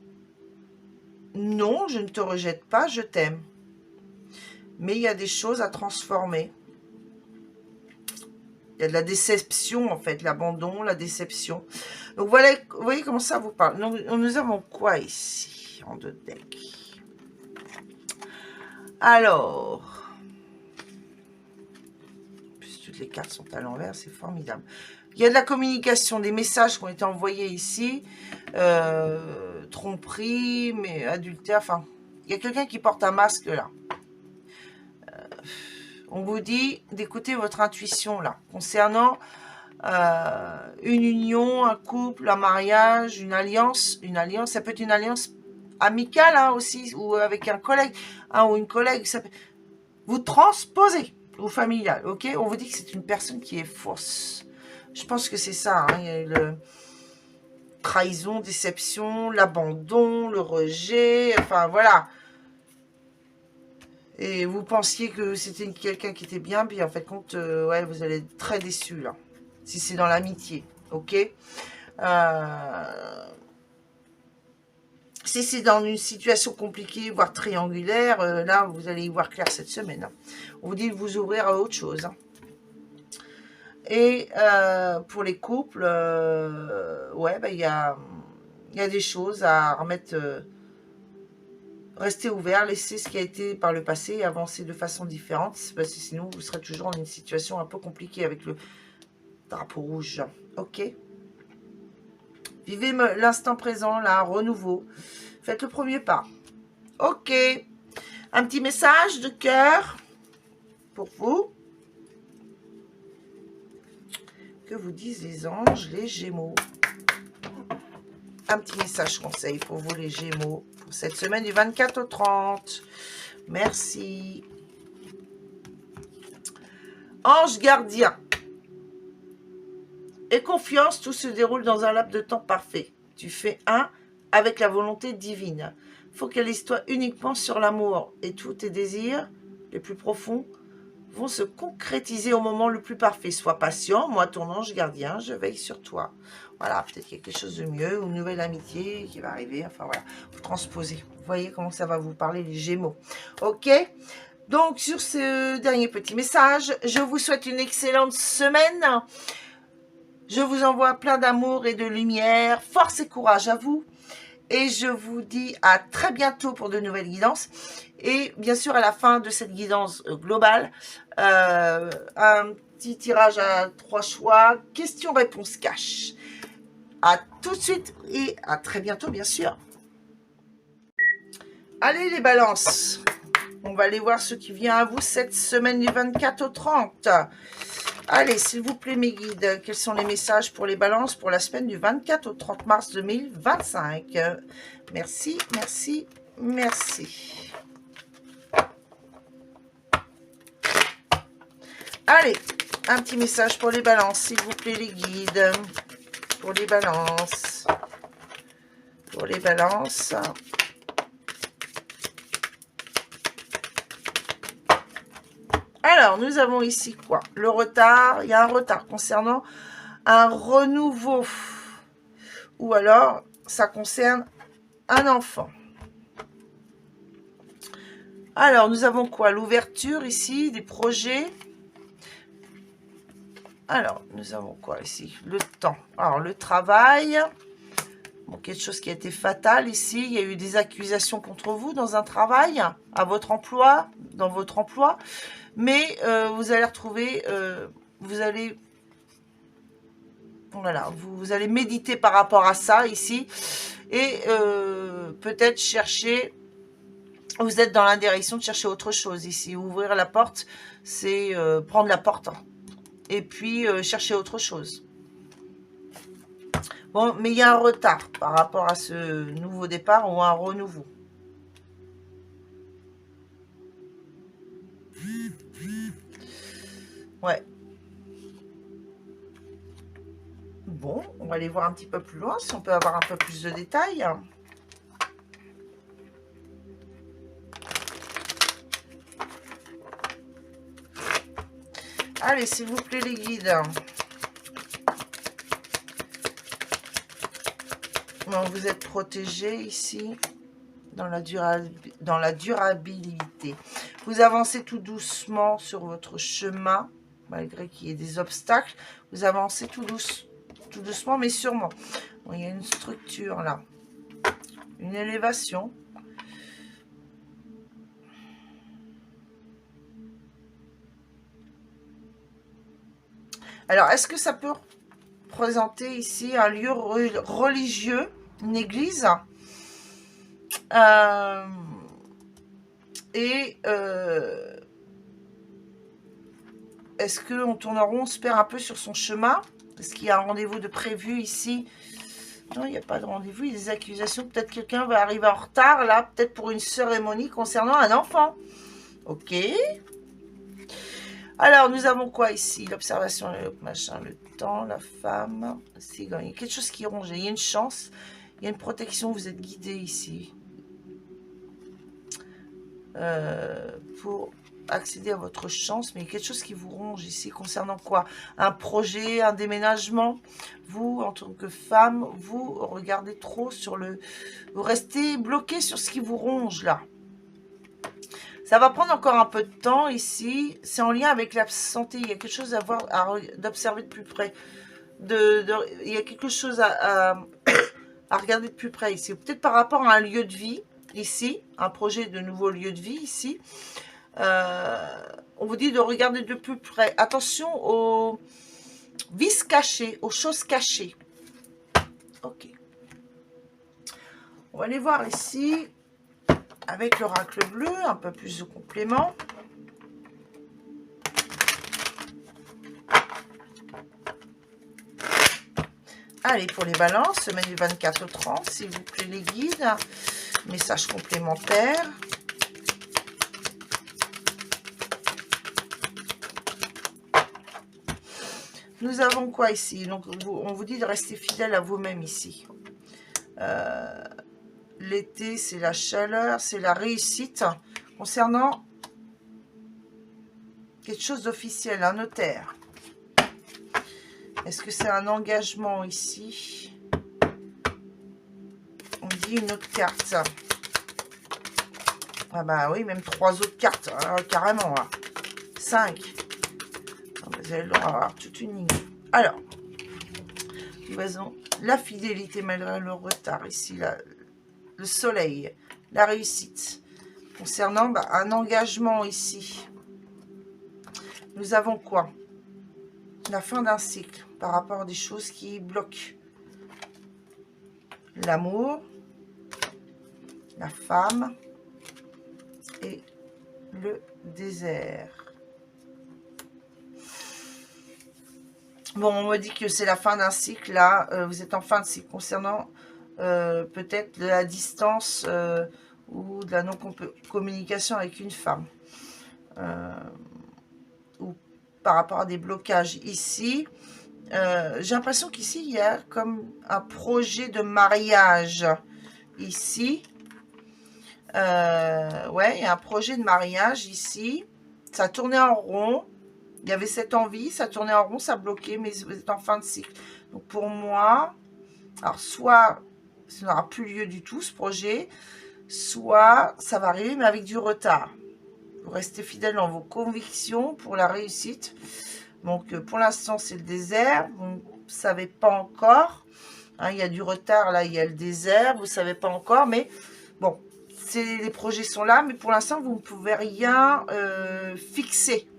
Non, je ne te rejette pas, je t'aime. Mais il y a des choses à transformer. Il y a de la déception, en fait, l'abandon, la déception. Donc, voilà, vous voyez comment ça vous parle. Nous avons quoi ici, en 2 decks? Alors, plus toutes les cartes sont à l'envers, c'est formidable. Il y a de la communication, des messages qui ont été envoyés ici. Tromperie, mais adultère, enfin, il y a quelqu'un qui porte un masque, là. On vous dit d'écouter votre intuition, là, concernant une union, un couple, un mariage, une alliance, ça peut être une alliance amicale hein, aussi, ou avec un collègue, hein, ou une collègue, ça peut... vous transposez, ou familial, ok? On vous dit que c'est une personne qui est fausse. Je pense que c'est ça, hein, il y a eu le trahison, déception, l'abandon, le rejet, enfin voilà. Et vous pensiez que c'était quelqu'un qui était bien, puis en fait compte, ouais, vous allez être très déçu là. Si c'est dans l'amitié, ok. Si c'est dans une situation compliquée, voire triangulaire, là, vous allez y voir clair cette semaine. Hein. On vous dit de vous ouvrir à autre chose. Hein. Et pour les couples, ouais, bah, y a des choses à remettre... restez ouvert, laissez ce qui a été par le passé et avancez de façon différente, parce que sinon vous serez toujours dans une situation un peu compliquée avec le drapeau rouge. Ok. Vivez l'instant présent, là, renouveau. Faites le premier pas. Ok. Un petit message de cœur pour vous. Que vous disent les anges, les Gémeaux. Un petit message conseil pour vous, les Gémeaux. Pour cette semaine du 24 au 30. Merci. Ange gardien. Et confiance, tout se déroule dans un laps de temps parfait. Tu fais un avec la volonté divine. Focalise-toi uniquement sur l'amour et tous tes désirs les plus profonds vont se concrétiser au moment le plus parfait. Sois patient, moi ton ange gardien, je veille sur toi. Voilà, peut-être qu'il y a quelque chose de mieux, une nouvelle amitié qui va arriver. Enfin voilà, vous transposez. Vous voyez comment ça va vous parler les Gémeaux. Ok ? Donc sur ce dernier petit message, je vous souhaite une excellente semaine. Je vous envoie plein d'amour et de lumière. Force et courage à vous. Et je vous dis à très bientôt pour de nouvelles guidances. Et bien sûr, à la fin de cette guidance globale, un petit tirage à 3 choix. Questions-réponses cash. À tout de suite et à très bientôt, bien sûr. Allez les balances. On va aller voir ce qui vient à vous cette semaine du 24 au 30. Allez, s'il vous plaît, mes guides, quels sont les messages pour les balances pour la semaine du 24 au 30 mars 2025? Merci, merci, merci. Allez, un petit message pour les balances, s'il vous plaît, les guides. Pour les balances. Pour les balances. Alors, nous avons ici quoi? Le retard. Il y a un retard concernant un renouveau. Ou alors, ça concerne un enfant. Alors, nous avons quoi? L'ouverture ici, des projets. Alors, nous avons quoi ici? Le temps. Alors, le travail. Bon, quelque chose qui a été fatal ici. Il y a eu des accusations contre vous dans un travail, à votre emploi, dans votre emploi. Mais vous allez retrouver, vous allez méditer par rapport à ça ici. Et peut-être chercher, vous êtes dans la direction de chercher autre chose ici. Ouvrir la porte, c'est prendre la porte. Hein, et puis chercher autre chose. Bon, mais il y a un retard par rapport à ce nouveau départ ou un renouveau. Ouais. Bon, on va aller voir un petit peu plus loin, si on peut avoir un peu plus de détails. Allez, s'il vous plaît, les guides. Donc, vous êtes protégés ici, dans la durabilité. Vous avancez tout doucement sur votre chemin. malgré qu'il y ait des obstacles. Vous avancez tout doucement, mais sûrement. Bon, il y a une structure là, une élévation. Alors, est-ce que ça peut représenter ici un lieu religieux, une église? Est-ce qu'on tourne en rond, on se perd un peu sur son chemin? Est-ce qu'il y a un rendez-vous de prévu ici? Non, il n'y a pas de rendez-vous, il y a des accusations. Peut-être quelqu'un va arriver en retard, là, peut-être pour une cérémonie concernant un enfant. Ok. Alors, nous avons quoi ici? L'observation, le machin, le temps, la femme. Il y a quelque chose qui ronge, il y a une chance, il y a une protection, vous êtes guidé ici. Pour accéder à votre chance, mais il y a quelque chose qui vous ronge ici concernant quoi? Un projet, un déménagement. Vous, en tant que femme, vous regardez trop sur le... Vous restez bloqué sur ce qui vous ronge là. Ça va prendre encore un peu de temps ici. C'est en lien avec la santé. Il y a quelque chose à voir, d'observer de plus près. Il y a quelque chose à regarder de plus près ici. Peut-être par rapport à un lieu de vie ici, un projet de nouveau lieu de vie ici. On vous dit de regarder de plus près. Attention aux vices cachés, aux choses cachées. Ok. On va aller voir ici avec l'oracle bleu, un peu plus de compléments. Allez, pour les balances, semaine du 24 au 30, s'il vous plaît, les guides. Message complémentaire. Nous avons quoi ici? Donc, on vous dit de rester fidèle à vous-même ici. L'été, c'est la chaleur, c'est la réussite. Concernant quelque chose d'officiel, un notaire. Est-ce que c'est un engagement ici? On dit une autre carte. Ah bah oui, même 3 autres cartes, hein, carrément. Hein. 5. Vous allez avoir toute une ligne. Alors, la fidélité malgré le retard ici, le soleil, la réussite. Concernant un engagement ici, nous avons quoi? La fin d'un cycle par rapport à des choses qui bloquent. L'amour, la femme et le désert. Bon, on me dit que c'est la fin d'un cycle, là. Vous êtes en fin de cycle concernant peut-être de la distance ou de la non-communication avec une femme. Ou par rapport à des blocages ici. J'ai l'impression qu'ici, il y a comme un projet de mariage. Ici. Ouais, il y a un projet de mariage ici. Ça tournait en rond. Il y avait cette envie, ça tournait en rond, ça bloquait, mais vous êtes en fin de cycle. Donc pour moi, alors soit ça n'aura plus lieu du tout ce projet, soit ça va arriver mais avec du retard. Vous restez fidèle dans vos convictions pour la réussite. Donc pour l'instant c'est le désert, vous ne savez pas encore. Hein, il y a du retard, là il y a le désert, vous ne savez pas encore, mais bon, les projets sont là, mais pour l'instant vous ne pouvez rien fixer.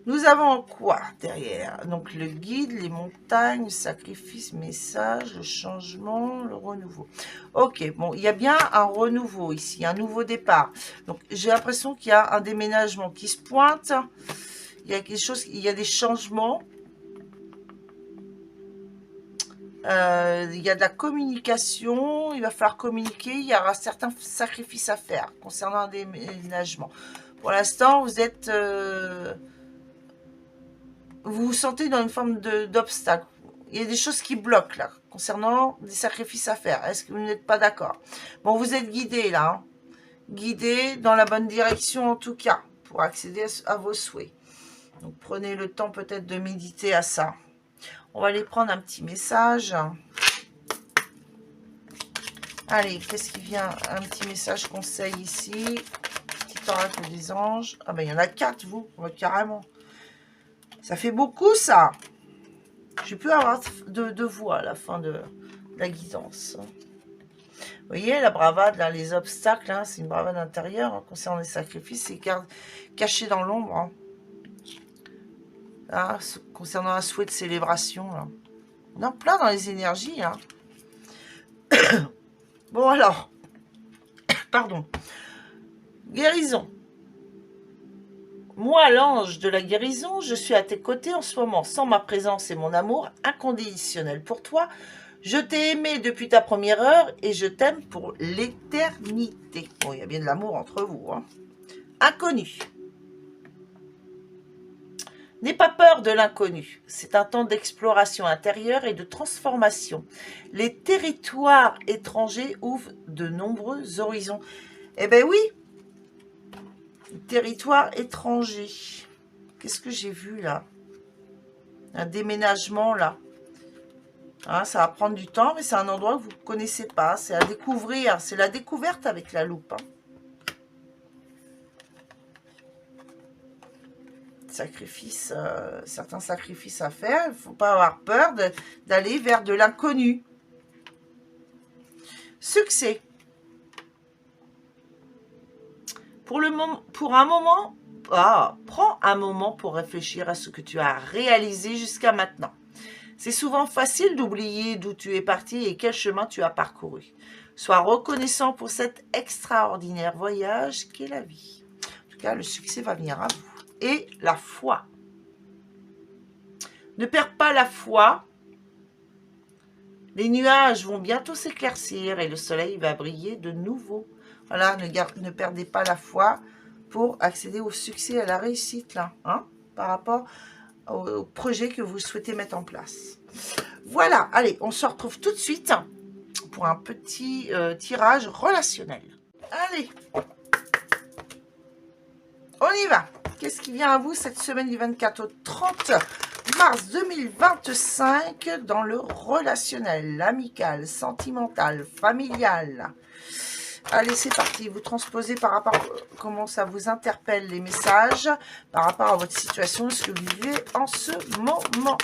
Nous avons quoi derrière? Donc le guide, les montagnes, le sacrifice, message, le changement, le renouveau. Ok, bon, il y a bien un renouveau ici, un nouveau départ. Donc j'ai l'impression qu'il y a un déménagement qui se pointe. Il y a quelque chose, il y a des changements. Il y a de la communication, il va falloir communiquer, il y aura certains sacrifices à faire concernant un déménagement. Pour l'instant, vous êtes... vous vous sentez dans une forme d'obstacle. Il y a des choses qui bloquent là, concernant des sacrifices à faire. Est-ce que vous n'êtes pas d'accord? Bon, vous êtes guidé là, hein, guidé dans la bonne direction en tout cas, pour accéder à vos souhaits. Donc prenez le temps peut-être de méditer à ça. On va aller prendre un petit message. Allez, qu'est-ce qui vient? Un petit message conseil ici. Petite oracle des anges. Ah ben il y en a 4, vous, carrément. Ça fait beaucoup, ça. J'ai pu avoir de voix à la fin de la guidance. Vous voyez, la bravade, là, les obstacles, hein, c'est une bravade intérieure. Hein, concernant les sacrifices, c'est caché dans l'ombre. Hein. Là, concernant un souhait de célébration. Là. On est en plein dans les énergies. Hein. Bon, alors. Pardon. Guérison. Moi, l'ange de la guérison, je suis à tes côtés en ce moment, sans ma présence et mon amour inconditionnel pour toi. Je t'ai aimé depuis ta première heure et je t'aime pour l'éternité. Bon, il y a bien de l'amour entre vous. Hein. Inconnu. N'aie pas peur de l'inconnu. C'est un temps d'exploration intérieure et de transformation. Les territoires étrangers ouvrent de nombreux horizons. Eh bien oui, territoire étranger. Qu'est-ce que j'ai vu là? Un déménagement là. Hein, ça va prendre du temps, mais c'est un endroit que vous ne connaissez pas. C'est à découvrir. C'est la découverte avec la loupe. Hein. Sacrifice, certains sacrifices à faire. Il ne faut pas avoir peur d'aller vers de l'inconnu. Succès. Pour un moment, prends un moment pour réfléchir à ce que tu as réalisé jusqu'à maintenant. C'est souvent facile d'oublier d'où tu es parti et quel chemin tu as parcouru. Sois reconnaissant pour cet extraordinaire voyage qu'est la vie. En tout cas, le succès va venir à vous. Et la foi. Ne perds pas la foi. Les nuages vont bientôt s'éclaircir et le soleil va briller de nouveau. Voilà, ne perdez pas la foi pour accéder au succès, à la réussite, là, hein, par rapport au projet que vous souhaitez mettre en place. Voilà, allez, on se retrouve tout de suite pour un petit tirage relationnel. Allez, on y va. Qu'est-ce qui vient à vous cette semaine du 24 au 30 mars 2025 dans le relationnel, l'amical, sentimental, familial? Allez, c'est parti. Vous transposez par rapport à comment ça vous interpelle les messages, par rapport à votre situation, ce que vous vivez en ce moment.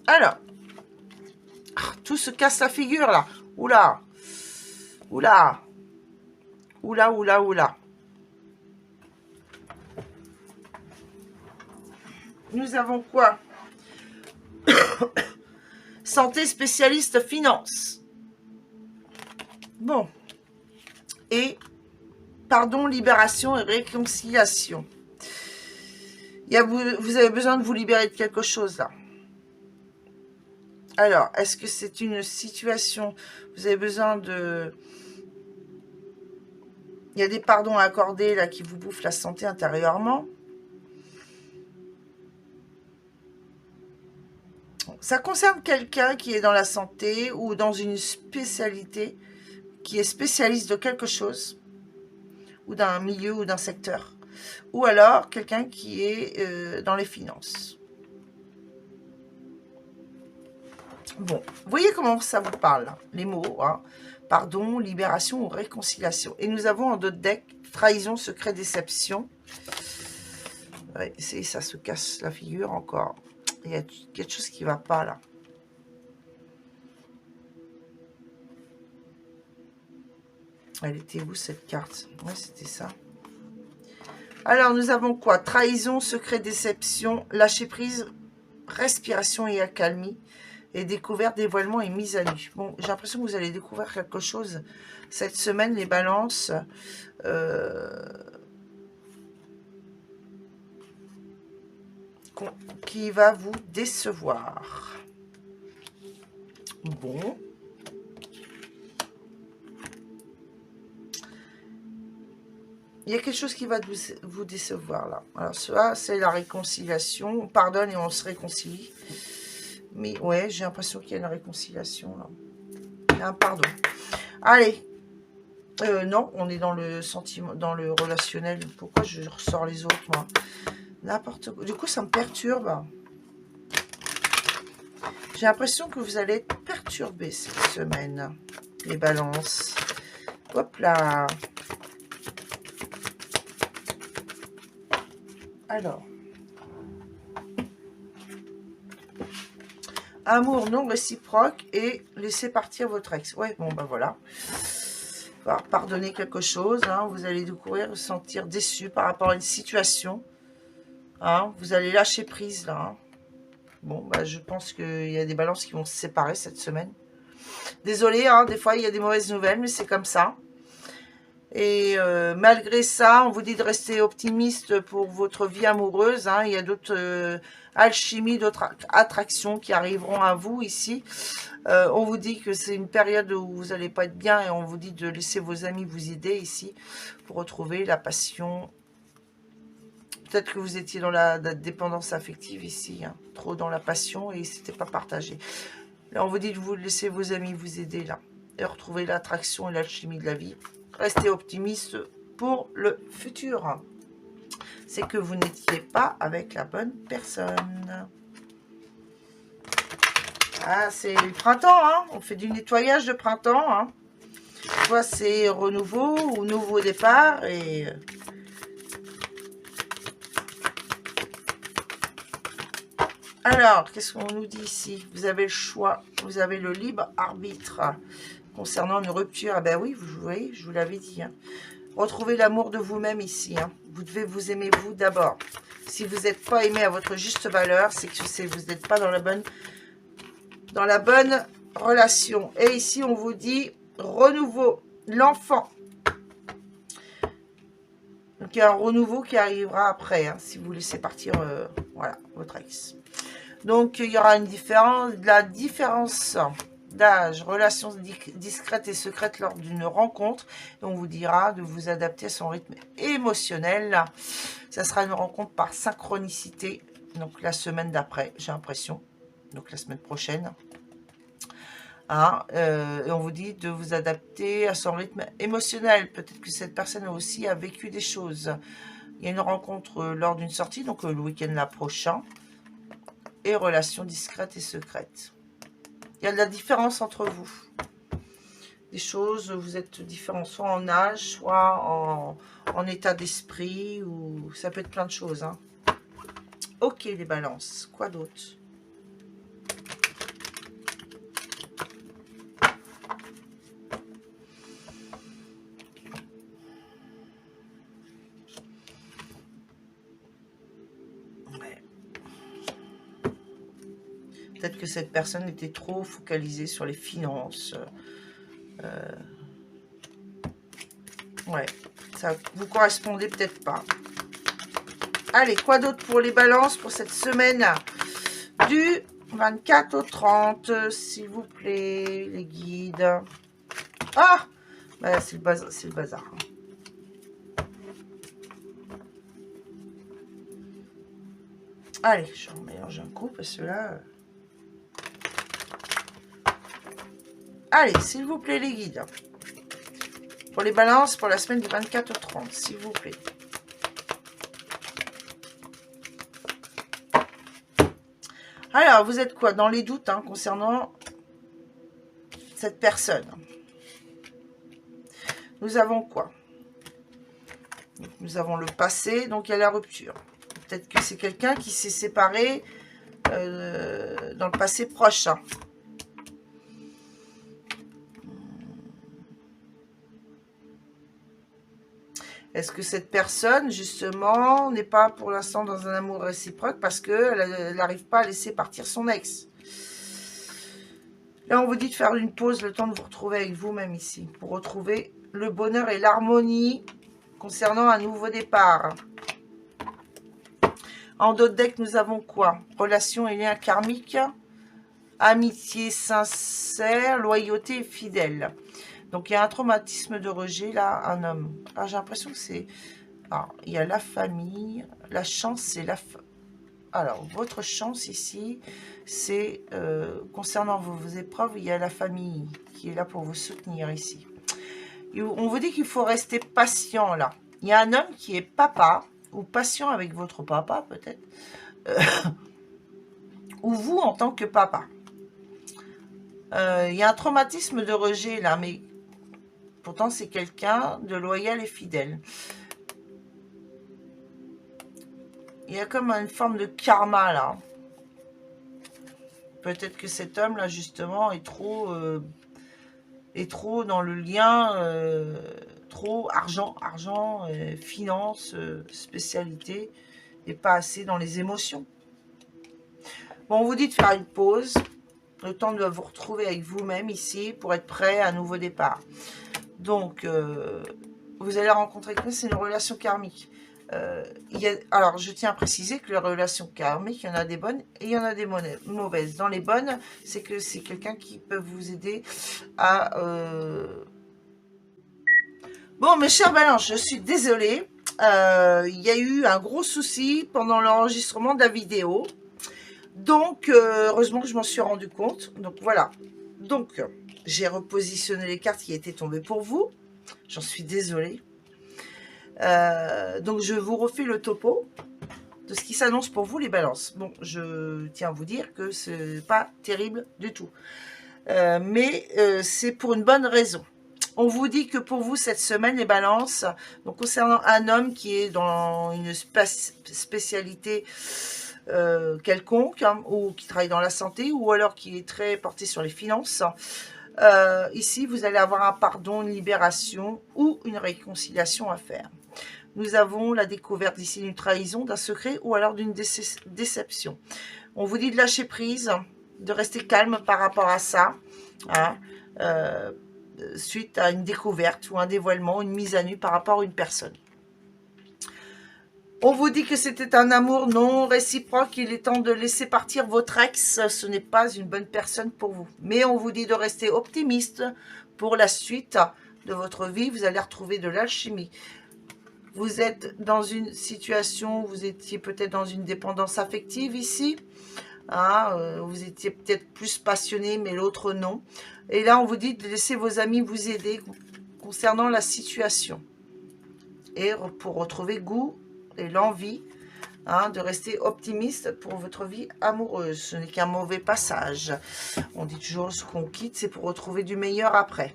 Alors, tout se casse la figure là. Oula, oula, oula, oula, oula. Nous avons quoi? Santé, spécialiste, finance. Bon. Et pardon, libération et réconciliation. Vous avez besoin de vous libérer de quelque chose là. Alors, est-ce que c'est une situation, vous avez besoin de... Il y a des pardons à accorder là qui vous bouffent la santé intérieurement. Ça concerne quelqu'un qui est dans la santé ou dans une spécialité, qui est spécialiste de quelque chose, ou d'un milieu ou d'un secteur. Ou alors quelqu'un qui est dans les finances. Bon, vous voyez comment ça vous parle, là, les mots, hein. Pardon, libération ou réconciliation. Et nous avons en d'autres decks, trahison, secret, déception. Ouais, ça se casse la figure encore. Il y a quelque chose qui ne va pas, là. Elle était où, cette carte? Ouais, c'était ça. Alors, nous avons quoi? Trahison, secret, déception, lâcher prise, respiration et accalmie. Et découverte, dévoilement et mise à nu. Bon, j'ai l'impression que vous allez découvrir quelque chose cette semaine, les balances. Qui va vous décevoir. Bon. Il y a quelque chose qui va vous décevoir là. Alors, ça, c'est la réconciliation. On pardonne et on se réconcilie. Mais ouais, j'ai l'impression qu'il y a une réconciliation là. Il y a un pardon. Allez. Non, on est dans le sentiment, dans le relationnel. Pourquoi je ressors les autres, moi? N'importe quoi. Du coup, ça me perturbe. J'ai l'impression que vous allez être perturbé cette semaine, les balances. Hop là. Alors. Amour non réciproque et laissez partir votre ex. Ouais, bon, ben voilà. Pardonner quelque chose, hein, vous allez découvrir, vous sentir déçu par rapport à une situation. Hein, vous allez lâcher prise, là. Hein. Bon, bah, je pense qu'il y a des balances qui vont se séparer cette semaine. Désolée, hein, des fois, il y a des mauvaises nouvelles, mais c'est comme ça. Et malgré ça, on vous dit de rester optimiste pour votre vie amoureuse. Hein. Il y a d'autres alchimies, d'autres attractions qui arriveront à vous ici. On vous dit que c'est une période où vous n'allez pas être bien et on vous dit de laisser vos amis vous aider ici pour retrouver la passion. Peut-être que vous étiez dans la dépendance affective ici, hein, trop dans la passion et c'était pas partagé. Là, on vous dit de vous laisser vos amis vous aider là et retrouver l'attraction et l'alchimie de la vie. Restez optimiste pour le futur. C'est que vous n'étiez pas avec la bonne personne. Ah, c'est le printemps, hein. On fait du nettoyage de printemps. Hein. Soit c'est renouveau ou nouveau départ. Et alors, qu'est-ce qu'on nous dit ici? Vous avez le choix, vous avez le libre arbitre. Concernant une rupture, ah ben oui, vous voyez, je vous l'avais dit. Hein. Retrouvez l'amour de vous-même ici. Hein. Vous devez vous aimer vous d'abord. Si vous n'êtes pas aimé à votre juste valeur, c'est que vous n'êtes pas dans la bonne relation. Et ici, on vous dit renouveau, l'enfant. Donc, il y a un renouveau qui arrivera après, hein, si vous laissez partir voilà, votre ex. Donc, il y aura une différence, la différence d'âge, relations discrètes et secrètes lors d'une rencontre. Et on vous dira de vous adapter à son rythme émotionnel. Ça sera une rencontre par synchronicité. Donc la semaine d'après, j'ai l'impression. Donc la semaine prochaine. Hein, et on vous dit de vous adapter à son rythme émotionnel. Peut-être que cette personne aussi a vécu des choses. Il y a une rencontre lors d'une sortie, donc le week-end là prochain. Et relations discrètes et secrètes. Il y a de la différence entre vous. Des choses, vous êtes différents, soit en âge, soit en état d'esprit, ou ça peut être plein de choses. Hein. Ok, les balances. Quoi d'autre? Peut-être que cette personne était trop focalisée sur les finances. Ouais, ça vous correspondait peut-être pas. Allez, quoi d'autre pour les balances pour cette semaine du 24 au 30, s'il vous plaît, les guides. Ah, bah, c'est le bazar. C'est le bazar. Allez, je remélange un coup parce que là... Allez, s'il vous plaît, les guides. Pour les balances, pour la semaine du 24 au 30, s'il vous plaît. Alors, vous êtes quoi? Dans les doutes hein, concernant cette personne. Nous avons quoi? Nous avons le passé, donc il y a la rupture. Peut-être que c'est quelqu'un qui s'est séparé dans le passé proche. Hein. Est-ce que cette personne, justement, n'est pas pour l'instant dans un amour réciproque parce qu'elle n'arrive pas à laisser partir son ex? Là, on vous dit de faire une pause, le temps de vous retrouver avec vous-même ici, pour retrouver le bonheur et l'harmonie concernant un nouveau départ. En d'autres decks, nous avons quoi? Relations et liens karmiques, amitié sincère, loyauté et fidèle. Donc, il y a un traumatisme de rejet, là, un homme. Alors, j'ai l'impression que c'est... Alors, il y a la famille, la chance, c'est la... Alors, votre chance ici, c'est... concernant vos épreuves, il y a la famille qui est là pour vous soutenir ici. Et on vous dit qu'il faut rester patient, là. Il y a un homme qui est papa, ou patient avec votre papa, peut-être. Ou vous, en tant que papa. Il y a un traumatisme de rejet là, mais pourtant c'est quelqu'un de loyal et fidèle. Il y a comme une forme de karma là. Peut-être que cet homme là justement est trop dans le lien, trop argent, finance, spécialité, et pas assez dans les émotions. Bon, on vous dit de faire une pause, le temps de vous retrouver avec vous-même ici pour être prêt à un nouveau départ. Donc, vous allez rencontrer quelqu'un, c'est une relation karmique. Alors, je tiens à préciser que les relations karmiques, il y en a des bonnes et il y en a des mauvaises. Dans les bonnes, c'est que c'est quelqu'un qui peut vous aider à... Bon, mes chers balances, je suis désolée. Il y a eu un gros souci pendant l'enregistrement de la vidéo. Donc, heureusement que je m'en suis rendu compte. Donc, voilà. Donc, j'ai repositionné les cartes qui étaient tombées pour vous. J'en suis désolée. Donc, je vous refais le topo de ce qui s'annonce pour vous, les balances. Bon, je tiens à vous dire que c'est pas terrible du tout. Mais c'est pour une bonne raison. On vous dit que pour vous, cette semaine, les balances, donc concernant un homme qui est dans une spécialité quelconque, hein, ou qui travaille dans la santé, ou alors qui est très porté sur les finances, ici, vous allez avoir un pardon, une libération ou une réconciliation à faire. Nous avons la découverte ici d'une trahison, d'un secret ou alors d'une déception. On vous dit de lâcher prise, de rester calme par rapport à ça, hein, suite à une découverte ou un dévoilement, une mise à nu par rapport à une personne. On vous dit que c'était un amour non réciproque, il est temps de laisser partir votre ex, ce n'est pas une bonne personne pour vous. Mais on vous dit de rester optimiste pour la suite de votre vie, vous allez retrouver de l'alchimie. Vous êtes dans une situation, vous étiez peut-être dans une dépendance affective ici, hein, vous étiez peut-être plus passionné, mais l'autre non. Et là, on vous dit de laisser vos amis vous aider concernant la situation. Et pour retrouver goût et l'envie, hein, de rester optimiste pour votre vie amoureuse. Ce n'est qu'un mauvais passage. On dit toujours ce qu'on quitte, c'est pour retrouver du meilleur après.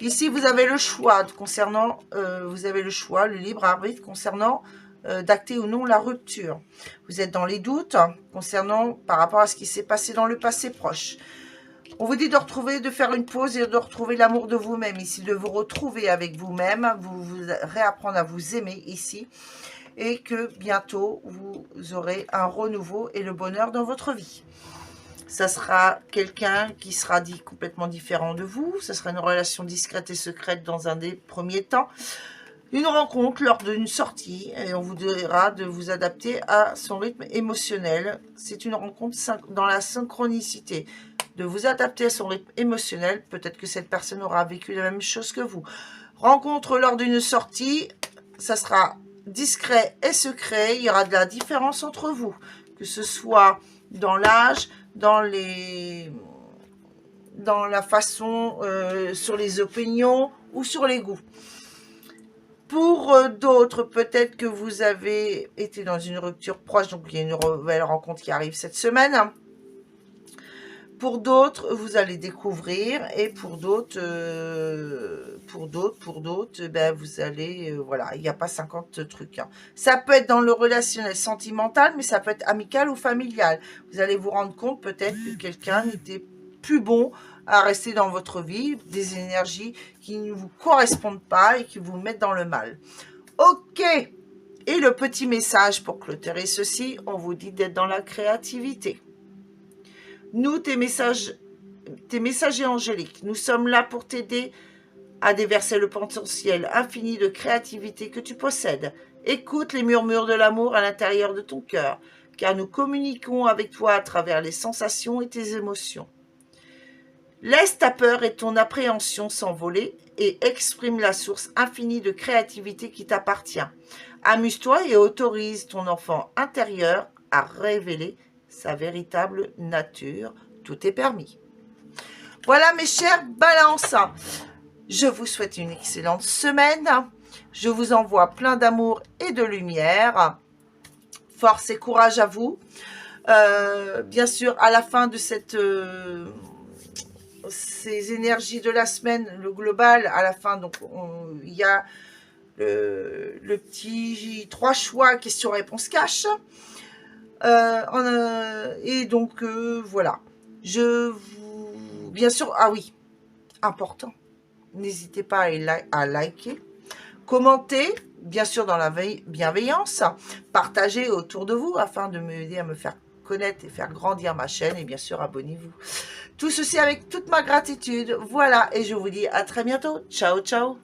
Ici, vous avez le choix concernant, le libre arbitre concernant d'acter ou non la rupture. Vous êtes dans les doutes concernant par rapport à ce qui s'est passé dans le passé proche. On vous dit de faire une pause et de retrouver l'amour de vous-même ici, de vous retrouver avec vous-même, vous réapprendre à vous aimer ici, et que bientôt vous aurez un renouveau et le bonheur dans votre vie. Ça sera quelqu'un qui sera dit complètement différent de vous. Ça sera une relation discrète et secrète dans un des premiers temps. Une rencontre lors d'une sortie. Et on vous dira de vous adapter à son rythme émotionnel. C'est une rencontre dans la synchronicité. De vous adapter à son rythme émotionnel. Peut-être que cette personne aura vécu la même chose que vous. Rencontre lors d'une sortie. Ça sera discret et secret. Il y aura de la différence entre vous. Que ce soit dans l'âge, dans la façon, sur les opinions ou sur les goûts. Pour d'autres, peut-être que vous avez été dans une rupture proche, donc il y a une nouvelle rencontre qui arrive cette semaine. Pour d'autres, vous allez découvrir, et pour d'autres, ben vous allez, voilà, il n'y a pas 50 trucs. Hein. Ça peut être dans le relationnel sentimental, mais ça peut être amical ou familial. Vous allez vous rendre compte peut-être que quelqu'un n'était plus bon à rester dans votre vie, des énergies qui ne vous correspondent pas et qui vous mettent dans le mal. Ok. Et le petit message pour clôturer ceci, on vous dit d'être dans la créativité. Nous, tes messagers angéliques, nous sommes là pour t'aider à déverser le potentiel infini de créativité que tu possèdes. Écoute les murmures de l'amour à l'intérieur de ton cœur, car nous communiquons avec toi à travers les sensations et tes émotions. Laisse ta peur et ton appréhension s'envoler et exprime la source infinie de créativité qui t'appartient. Amuse-toi et autorise ton enfant intérieur à révéler sa véritable nature. Tout est permis. Voilà mes chers balances. Je vous souhaite une excellente semaine. Je vous envoie plein d'amour et de lumière. Force et courage à vous. Bien sûr, à la fin de cette ces énergies de la semaine, le global, à la fin, donc il y a le petit 3 choix, question-réponse cash. Et donc, voilà. Bien sûr, ah oui, important, n'hésitez pas à liker, commenter, bien sûr dans la bienveillance, partager autour de vous afin de m'aider à me faire connaître et faire grandir ma chaîne, et bien sûr abonnez-vous. Tout ceci avec toute ma gratitude. Voilà, et je vous dis à très bientôt. Ciao, ciao.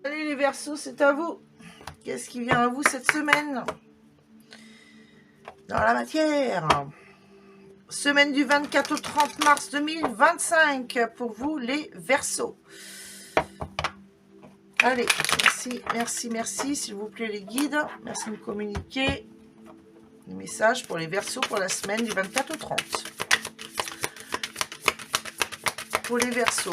Salut les Verseaux, c'est à vous. Qu'est-ce qui vient à vous cette semaine dans la matière? Semaine du 24 au 30 mars 2025 pour vous les Verseaux. Allez, merci, merci, merci, s'il vous plaît les guides. Merci de me communiquer les messages pour les Verseaux pour la semaine du 24 au 30. Pour les Verseaux.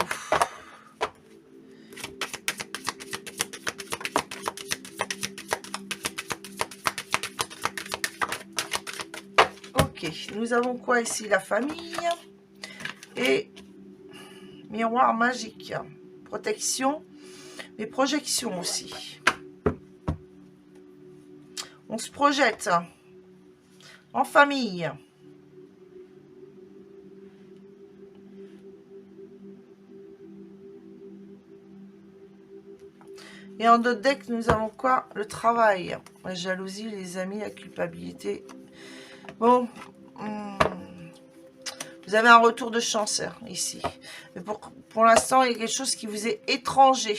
Ok, nous avons quoi ici? La famille et miroir magique. Protection, mais projection aussi. On se projette en famille. Et en d'autres decks, nous avons quoi? Le travail, la jalousie, les amis, la culpabilité. Bon, vous avez un retour de chance ici. Mais pour l'instant, il y a quelque chose qui vous est étranger.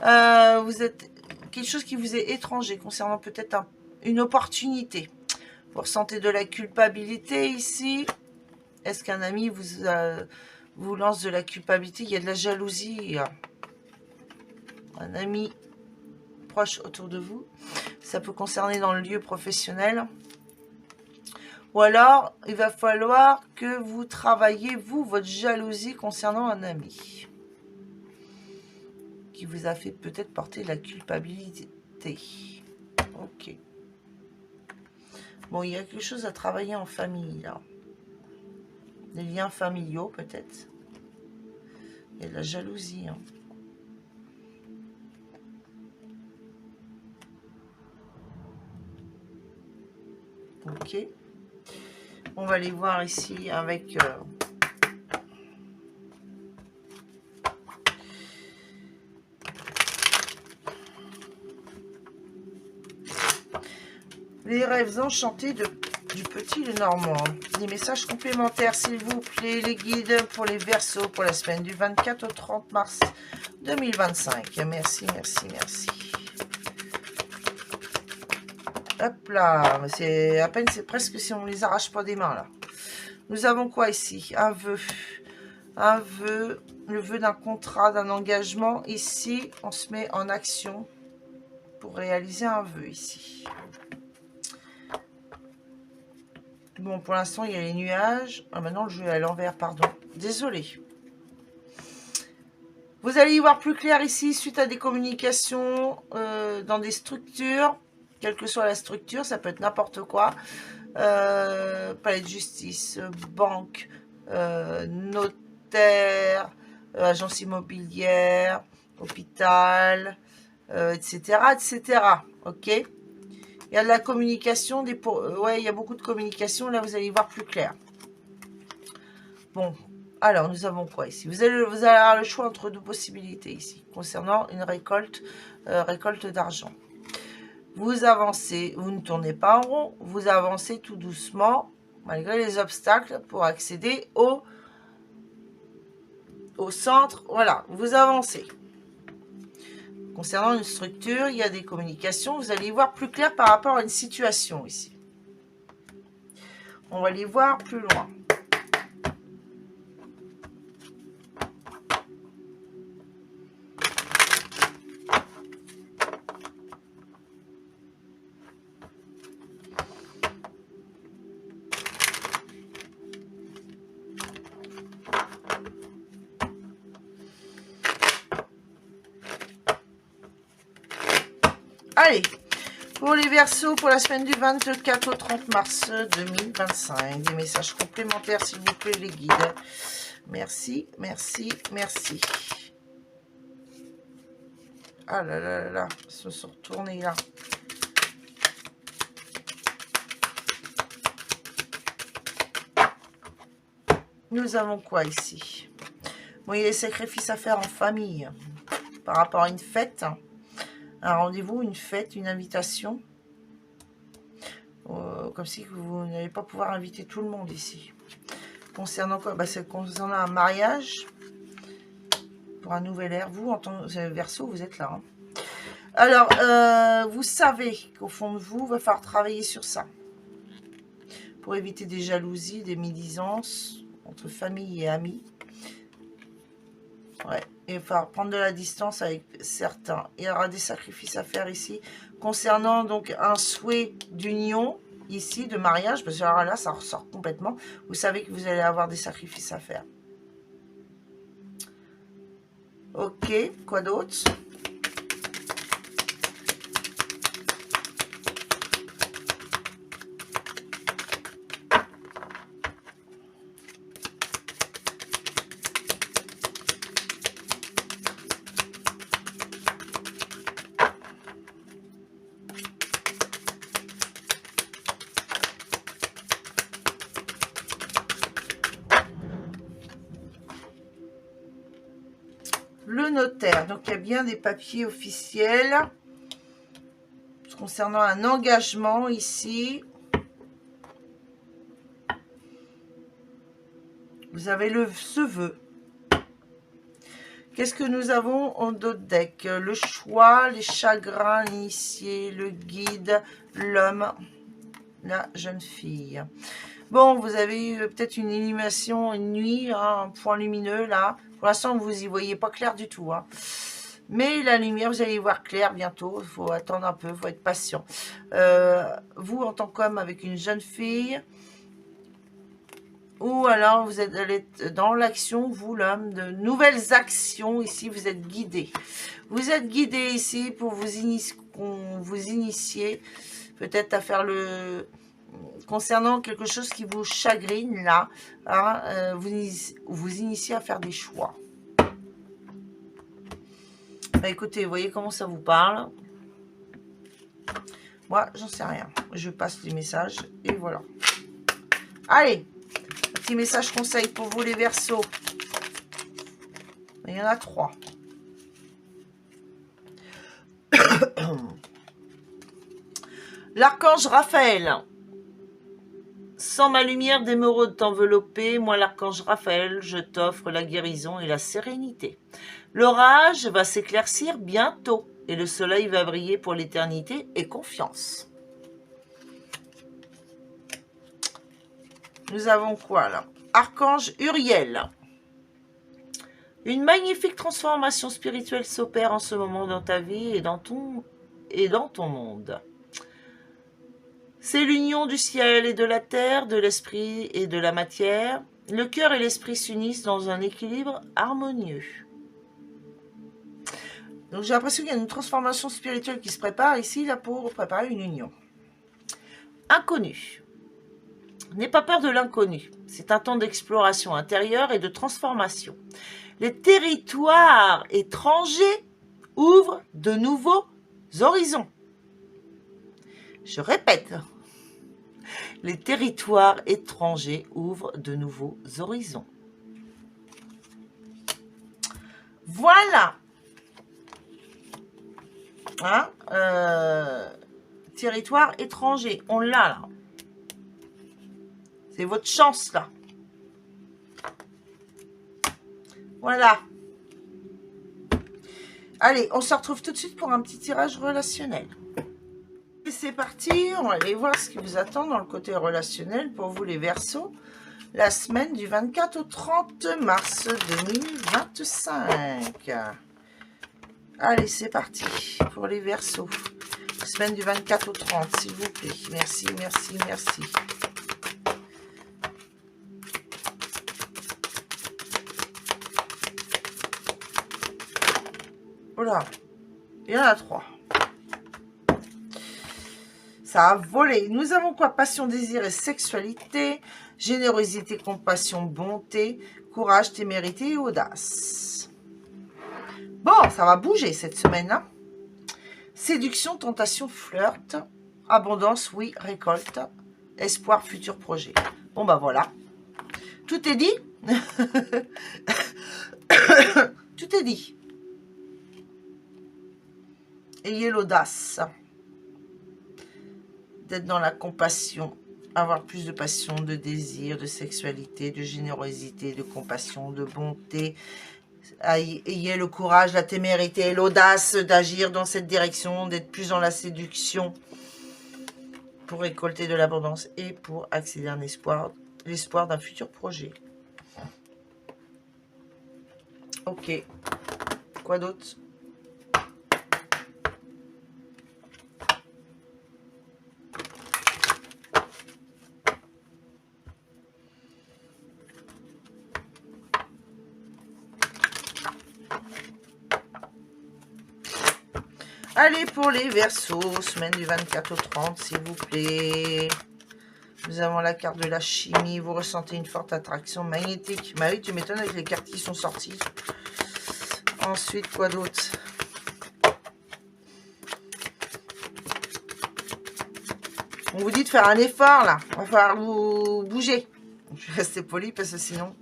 Vous êtes quelque chose qui vous est étranger concernant peut-être une opportunité. Vous ressentez de la culpabilité ici. Est-ce qu'un ami vous lance de la culpabilité? Il y a de la jalousie. Un ami proche autour de vous. Ça peut concerner dans le lieu professionnel. Ou alors, il va falloir que vous travaillez, vous, votre jalousie concernant un ami. Qui vous a fait peut-être porter de la culpabilité. Ok. Bon, il y a quelque chose à travailler en famille, là. Des liens familiaux, peut-être. Il y a de la jalousie, hein. Ok. On va aller voir ici avec... les rêves enchantés du petit Lenormand. Des messages complémentaires, s'il vous plaît, les guides pour les Verseaux pour la semaine du 24 au 30 mars 2025. Merci, merci, merci. Hop là, c'est à peine, c'est presque si on ne les arrache pas des mains là. Nous avons quoi ici? Un vœu. Un vœu, le vœu d'un contrat, d'un engagement. Ici, on se met en action pour réaliser un vœu ici. Bon, pour l'instant, il y a les nuages. Ah, maintenant, le jeu est à l'envers, pardon. Désolé. Vous allez y voir plus clair ici, suite à des communications dans des structures. Quelle que soit la structure, ça peut être n'importe quoi. Palais de justice, banque, notaire, agence immobilière, hôpital, etc., etc. Ok. Il y a de la communication, ouais, il y a beaucoup de communication. Là, vous allez y voir plus clair. Bon, alors, nous avons quoi ici? Vous allez avoir le choix entre deux possibilités ici, concernant une récolte d'argent. Vous avancez, vous ne tournez pas en rond, vous avancez tout doucement, malgré les obstacles, pour accéder au centre. Voilà, vous avancez. Concernant une structure, il y a des communications, vous allez y voir plus clair par rapport à une situation ici. On va les voir plus loin. Allez, pour les Verseaux, pour la semaine du 24 au 30 mars 2025, des messages complémentaires, s'il vous plaît, les guides. Merci, merci, merci. Ah là là là là, ils se sont retournés là. Nous avons quoi ici? Bon, il y a des sacrifices à faire en famille par rapport à une fête. Un rendez-vous, une fête, une invitation. Comme si vous n'allez pas pouvoir inviter tout le monde ici. Concernant quoi? Bah, c'est concernant un mariage. Pour un nouvel ère. Vous, en tant que Verseau, vous êtes là. Hein. Alors, vous savez qu'au fond de vous, il va falloir travailler sur ça. Pour éviter des jalousies, des médisances entre famille et amis. Ouais, et il va falloir prendre de la distance avec certains. Il y aura des sacrifices à faire ici. Concernant donc un souhait d'union, ici, de mariage, parce que alors là, ça ressort complètement. Vous savez que vous allez avoir des sacrifices à faire. Ok, quoi d'autre? Le notaire, donc il y a bien des papiers officiels concernant un engagement ici. Vous avez ce vœu. Qu'est-ce que nous avons en d'autres decks? Le choix, les chagrins, l'initié, le guide, l'homme, la jeune fille. Bon, vous avez eu peut-être une illumination, une nuit, hein, un point lumineux là. Pour l'instant, vous n'y voyez pas clair du tout. Hein. Mais la lumière, vous allez y voir clair bientôt. Il faut attendre un peu, il faut être patient. Vous, en tant qu'homme avec une jeune fille, ou alors vous êtes allé dans l'action, vous, l'homme, de nouvelles actions. Ici, vous êtes guidé. Vous êtes guidé ici pour vous initier peut-être à faire le... Concernant quelque chose qui vous chagrine, là, hein, vous initiez à faire des choix. Bah, écoutez, vous voyez comment ça vous parle. Moi, j'en sais rien. Je passe les messages et voilà. Allez, un petit message conseil pour vous les Verseaux. Il y en a 3. L'archange Raphaël. Sans ma lumière d'émeraude t'envelopper, moi l'archange Raphaël, je t'offre la guérison et la sérénité. L'orage va s'éclaircir bientôt et le soleil va briller pour l'éternité et confiance. Nous avons quoi là? Archange Uriel. Une magnifique transformation spirituelle s'opère en ce moment dans ta vie et dans ton monde. C'est l'union du ciel et de la terre, de l'esprit et de la matière. Le cœur et l'esprit s'unissent dans un équilibre harmonieux. Donc j'ai l'impression qu'il y a une transformation spirituelle qui se prépare ici, là, pour préparer une union. Inconnu. N'aie pas peur de l'inconnu. C'est un temps d'exploration intérieure et de transformation. Les territoires étrangers ouvrent de nouveaux horizons. Je répète, les territoires étrangers ouvrent de nouveaux horizons. Voilà. Hein, territoire étranger, on l'a là. C'est votre chance là. Voilà. Allez, on se retrouve tout de suite pour un petit tirage relationnel. Et c'est parti, on va aller voir ce qui vous attend dans le côté relationnel pour vous les Verseaux. La semaine du 24 au 30 mars 2025. Allez, c'est parti pour les Verseaux. La semaine du 24 au 30, s'il vous plaît. Merci, merci, merci. Voilà, il y en a 3. Ça a volé. Nous avons quoi? Passion, désir et sexualité. Générosité, compassion, bonté. Courage, témérité et audace. Bon, ça va bouger cette semaine, hein. Séduction, tentation, flirt. Abondance, oui, récolte. Espoir, futur projet. Bon, bah voilà. Tout est dit. Tout est dit. Ayez l'audace d'être dans la compassion, avoir plus de passion, de désir, de sexualité, de générosité, de compassion, de bonté. Ayez le courage, la témérité et l'audace d'agir dans cette direction, d'être plus dans la séduction pour récolter de l'abondance et pour accéder à un espoir, l'espoir d'un futur projet. Ok. Quoi d'autre? Allez, pour les Verseaux, semaine du 24 au 30, s'il vous plaît. Nous avons la carte de la chimie. Vous ressentez une forte attraction magnétique. Bah oui, tu m'étonnes avec les cartes qui sont sorties. Ensuite, quoi d'autre? On vous dit de faire un effort, là. Il va falloir vous bouger. Je vais rester poli parce que sinon...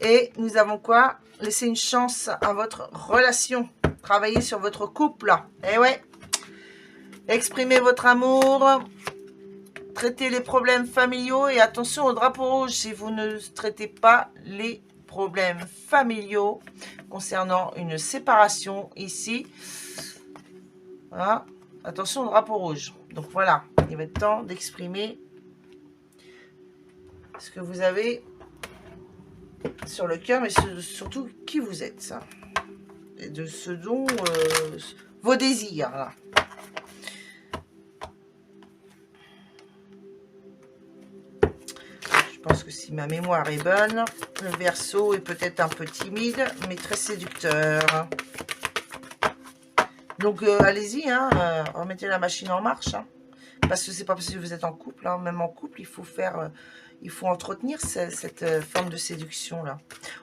Et nous avons quoi? Laissez une chance à votre relation. Travaillez sur votre couple. Eh ouais. Exprimez votre amour. Traitez les problèmes familiaux. Et attention au drapeau rouge si vous ne traitez pas les problèmes familiaux concernant une séparation ici. Voilà. Attention au drapeau rouge. Donc voilà. Il va être temps d'exprimer ce que vous avez sur le cœur, mais surtout qui vous êtes, ça. Et de ce dont vos désirs. Là. Je pense que si ma mémoire est bonne, le Verseau est peut-être un peu timide, mais très séducteur. Donc allez-y, hein, remettez la machine en marche. Hein, parce que c'est pas parce que vous êtes en couple, hein, même en couple, il faut faire... il faut entretenir cette forme de séduction-là.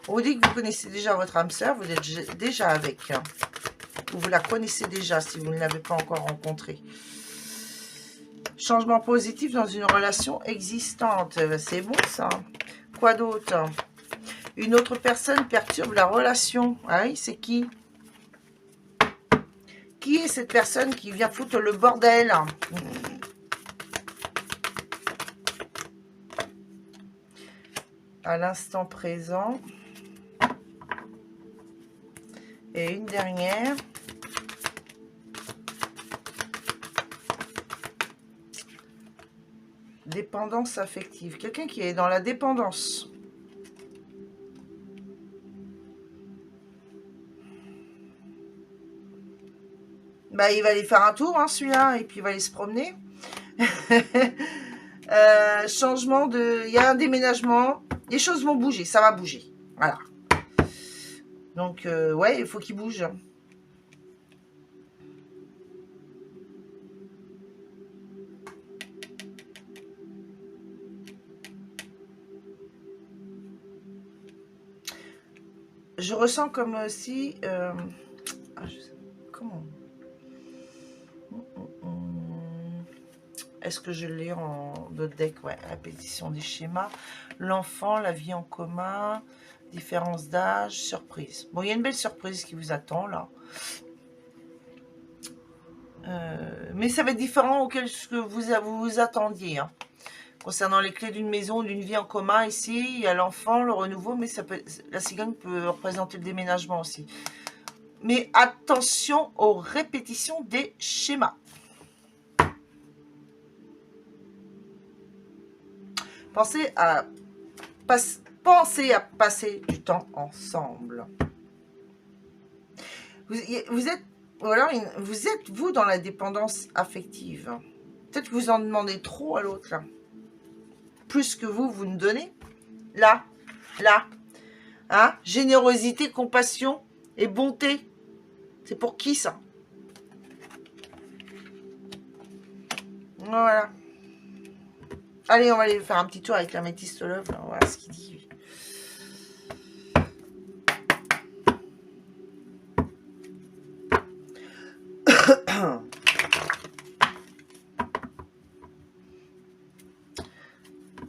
On vous dit que vous connaissez déjà votre âme sœur, vous êtes déjà avec. Hein. Vous la connaissez déjà si vous ne l'avez pas encore rencontrée. Changement positif dans une relation existante. C'est bon ça. Quoi d'autre? Une autre personne perturbe la relation. Ah oui, c'est qui? Qui est cette personne qui vient foutre le bordel? À l'instant présent. Et une dernière. Dépendance affective. Quelqu'un qui est dans la dépendance. Bah, il va aller faire un tour, hein, celui-là, et puis il va aller se promener. Changement de... Il y a un déménagement. Les choses vont bouger, ça va bouger. Voilà. Donc, ouais, il faut qu'il bouge. Je ressens comme si... comment? Est-ce que je l'ai en d'autres decks? Ouais, répétition des schémas. L'enfant, la vie en commun, différence d'âge, surprise. Bon, il y a une belle surprise qui vous attend, là. Mais ça va être différent auquel que vous attendiez. Hein. Concernant les clés d'une maison, d'une vie en commun, ici, il y a l'enfant, le renouveau, mais ça peut, la cigogne peut représenter le déménagement aussi. Mais attention aux répétitions des schémas. Pensez à passer du temps ensemble. Vous êtes, ou alors vous êtes, vous, dans la dépendance affective. Peut-être que vous en demandez trop à l'autre, là. Plus que vous ne donnez. Là. Hein? Générosité, compassion et bonté. C'est pour qui, ça? Voilà. Allez, on va aller faire un petit tour avec la métiste love. Là. Voilà ce qu'il dit.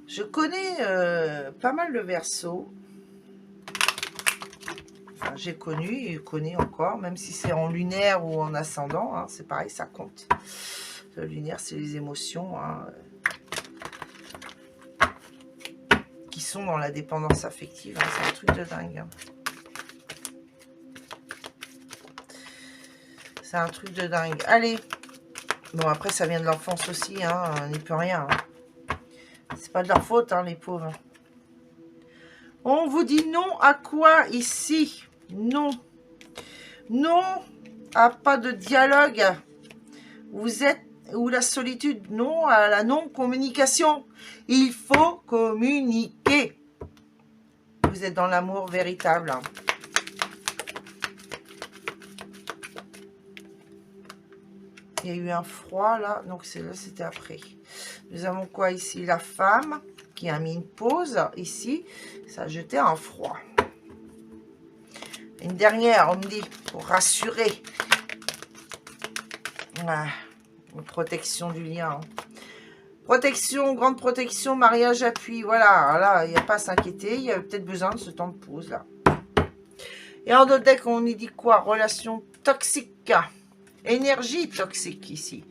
Je connais pas mal le Verseau. Enfin, j'ai connu et connais encore, même si c'est en lunaire ou en ascendant. Hein, c'est pareil, ça compte. Le lunaire, c'est les émotions. Hein, qui sont dans la dépendance affective. Hein, c'est un truc de dingue. Hein. C'est un truc de dingue. Allez. Bon, après, ça vient de l'enfance aussi. Hein, on n'y peut rien. Hein. C'est pas de leur faute, hein, les pauvres. On vous dit non à quoi ici? Non. Non à pas de dialogue. Vous êtes... Ou la solitude. Non à la non-communication. Il faut communiquer. Vous êtes dans l'amour véritable. Il y a eu un froid là. Donc là, c'était après. Nous avons quoi ici? La femme qui a mis une pause ici. Ça a jeté un froid. Une dernière, on me dit, pour rassurer. Ah, protection du lien. Protection, grande protection, mariage, appui. Voilà, là, il n'y a pas à s'inquiéter. Il y a peut-être besoin de ce temps de pause là. Et en d'autres deck, on y dit quoi? Relation toxique. Énergie toxique ici.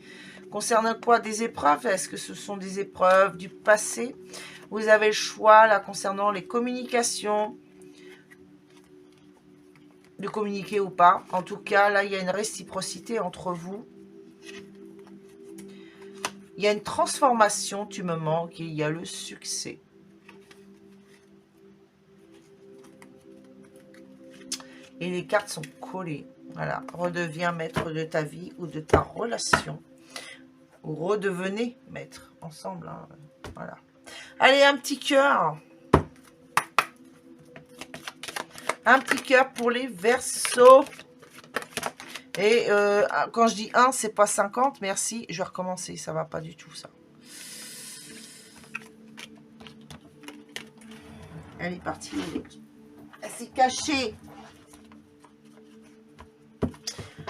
Concerne quoi? Des épreuves? Est-ce que ce sont des épreuves du passé? Vous avez le choix là concernant les communications. De communiquer ou pas. En tout cas, là, il y a une réciprocité entre vous. Il y a une transformation, tu me manques, et il y a le succès. Et les cartes sont collées. Voilà. Redeviens maître de ta vie ou de ta relation. Ou redevenez maître ensemble. Hein. Voilà. Allez, un petit cœur. Un petit cœur pour les Verseaux. Et quand je dis 1, c'est pas 50. Merci. Je vais recommencer. Ça va pas du tout, ça. Elle est partie. Elle s'est cachée.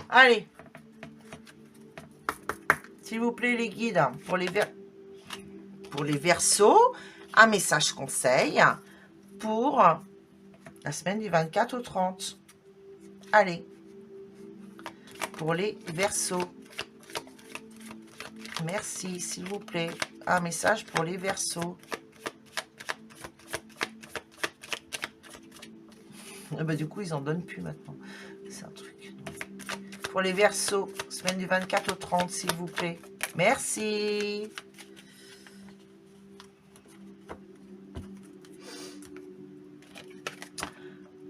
Allez. S'il vous plaît, les guides, pour les Verseaux, un message conseil pour la semaine du 24 au 30. Allez. Pour les Verseaux. Merci, s'il vous plaît. Un message pour les Verseaux. Bah, du coup, ils en donnent plus maintenant. C'est un truc. Pour les Verseaux, semaine du 24 au 30, s'il vous plaît. Merci.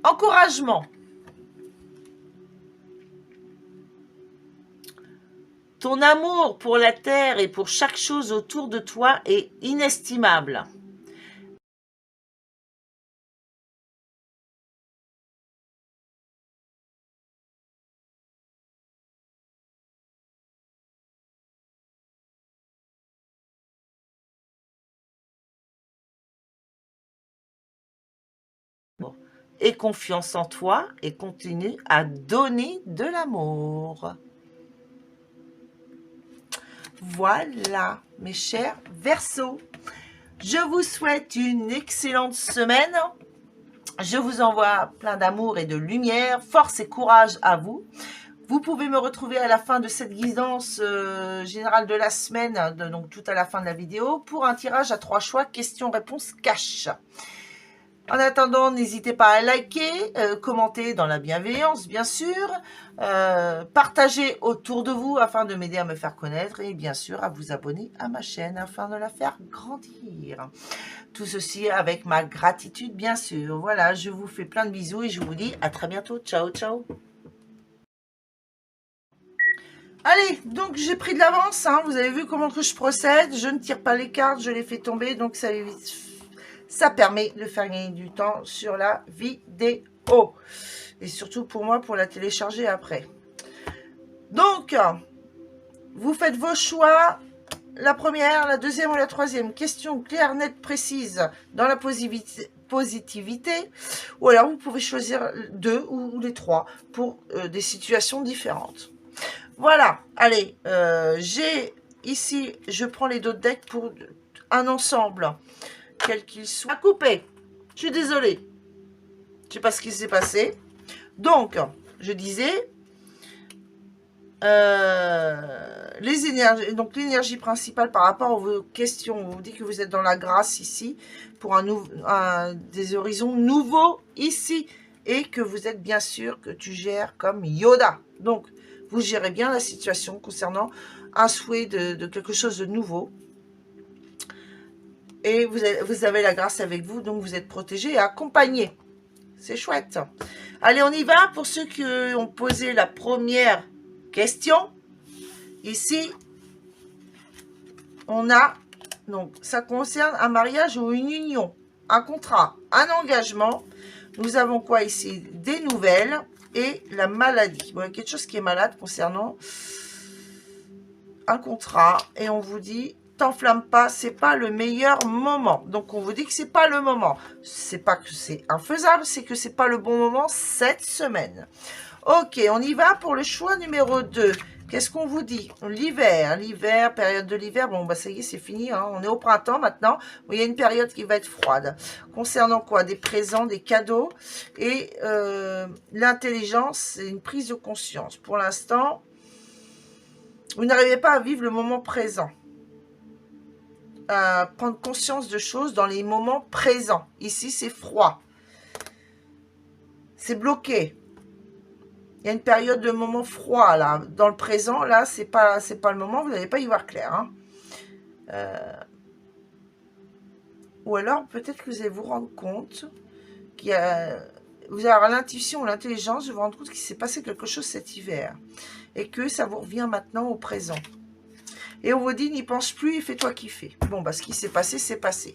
Encouragement. Ton amour pour la terre et pour chaque chose autour de toi est inestimable. Et confiance en toi et continue à donner de l'amour. Voilà, mes chers Verseaux. Je vous souhaite une excellente semaine. Je vous envoie plein d'amour et de lumière. Force et courage à vous. Vous pouvez me retrouver à la fin de cette guidance générale de la semaine, donc tout à la fin de la vidéo, pour un tirage à 3 choix, questions-réponses cash. En attendant, n'hésitez pas à liker, commenter dans la bienveillance, bien sûr, partager autour de vous afin de m'aider à me faire connaître et bien sûr à vous abonner à ma chaîne afin de la faire grandir. Tout ceci avec ma gratitude, bien sûr. Voilà, je vous fais plein de bisous et je vous dis à très bientôt. Ciao, ciao. Allez, donc j'ai pris de l'avance, hein. Vous avez vu comment que je procède. Je ne tire pas les cartes, je les fais tomber, donc ça évite... Ça permet de faire gagner du temps sur la vidéo. Et surtout pour moi, pour la télécharger après. Donc, vous faites vos choix. la première, la deuxième ou la troisième question claire, nette, précise dans la positivité, ou alors vous pouvez choisir 2 ou les 3 pour des situations différentes. Voilà, allez, j'ai ici, je prends les 2 decks pour un ensemble, quel qu'il soit. À couper, je suis désolée, je sais pas ce qui s'est passé. Donc, je disais, les énergies, donc l'énergie principale par rapport à vos questions, on vous dit que vous êtes dans la grâce ici, pour des horizons nouveaux ici, et que vous êtes bien sûr que tu gères comme Yoda. Donc, vous gérez bien la situation concernant un souhait de quelque chose de nouveau. Et vous avez la grâce avec vous, donc vous êtes protégé et accompagné. C'est chouette. Allez, on y va pour ceux qui ont posé la première question. Ici, on a, donc ça concerne un mariage ou une union, un contrat, un engagement. Nous avons quoi ici? Des nouvelles et la maladie. Bon, il y a quelque chose qui est malade concernant un contrat. Et on vous dit, t'enflamme pas, c'est pas le meilleur moment. Donc on vous dit que c'est pas le moment. C'est pas que c'est infaisable, c'est que c'est pas le bon moment cette semaine. Ok, on y va pour le choix numéro 2. Qu'est-ce qu'on vous dit? L'hiver, période de l'hiver. Bon, bah ça y est, c'est fini. Hein. On est au printemps maintenant. Il y a une période qui va être froide. Concernant quoi? Des présents, des cadeaux. Et l'intelligence, c'est une prise de conscience. Pour l'instant, vous n'arrivez pas à vivre le moment présent. À prendre conscience de choses dans les moments présents. Ici, c'est froid. C'est bloqué. Il y a une période de moment froid, là. Dans le présent, là, c'est pas le moment. Vous n'allez pas y voir clair. Hein. Ou alors, peut-être que vous allez vous rendre compte qu'il y a... Vous allez avoir l'intuition ou l'intelligence de vous rendre compte qu'il s'est passé quelque chose cet hiver. Et que ça vous revient maintenant au présent. Et on vous dit, n'y pense plus et fais-toi kiffer. Bon, bah, ce qui s'est passé, c'est passé.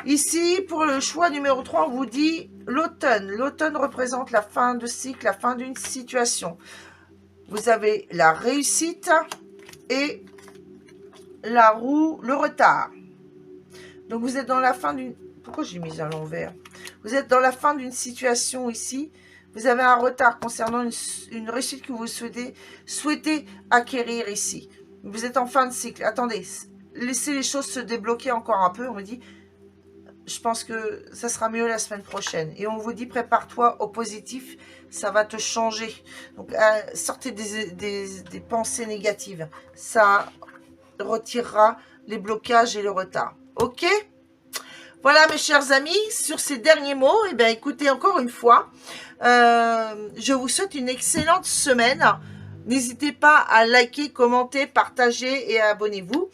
Ici, pour le choix numéro 3, on vous dit l'automne. L'automne représente la fin de cycle, la fin d'une situation. Vous avez la réussite et la roue, le retard. Donc, vous êtes dans la fin d'une... Pourquoi j'ai mis à l'envers? Vous êtes dans la fin d'une situation ici. Vous avez un retard concernant une réussite que vous souhaitez acquérir ici. Vous êtes en fin de cycle. Attendez, laissez les choses se débloquer encore un peu. On me dit... Je pense que ça sera mieux la semaine prochaine. Et on vous dit, prépare-toi au positif, ça va te changer. Donc, sortez des pensées négatives. Ça retirera les blocages et le retard. Ok? Voilà, mes chers amis, sur ces derniers mots, eh bien, écoutez, encore une fois, je vous souhaite une excellente semaine. N'hésitez pas à liker, commenter, partager et abonnez-vous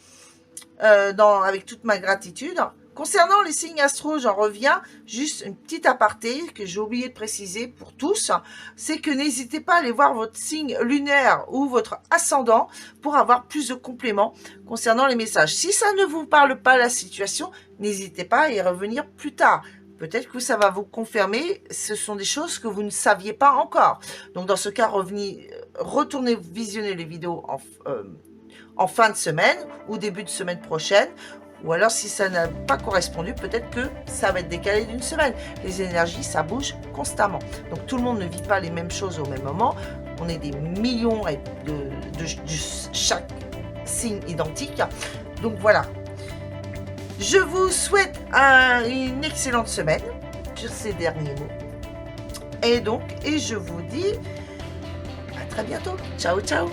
avec toute ma gratitude. Concernant les signes astro, j'en reviens, juste une petite aparté que j'ai oublié de préciser pour tous, c'est que n'hésitez pas à aller voir votre signe lunaire ou votre ascendant pour avoir plus de compléments concernant les messages. Si ça ne vous parle pas la situation, n'hésitez pas à y revenir plus tard. Peut-être que ça va vous confirmer, ce sont des choses que vous ne saviez pas encore. Donc dans ce cas, retournez visionner les vidéos en fin de semaine ou début de semaine prochaine. Ou alors, si ça n'a pas correspondu, peut-être que ça va être décalé d'une semaine. Les énergies, ça bouge constamment. Donc, tout le monde ne vit pas les mêmes choses au même moment. On est des millions de chaque signe identique. Donc, voilà. Je vous souhaite une excellente semaine sur ces derniers mots. Et je vous dis à très bientôt. Ciao, ciao.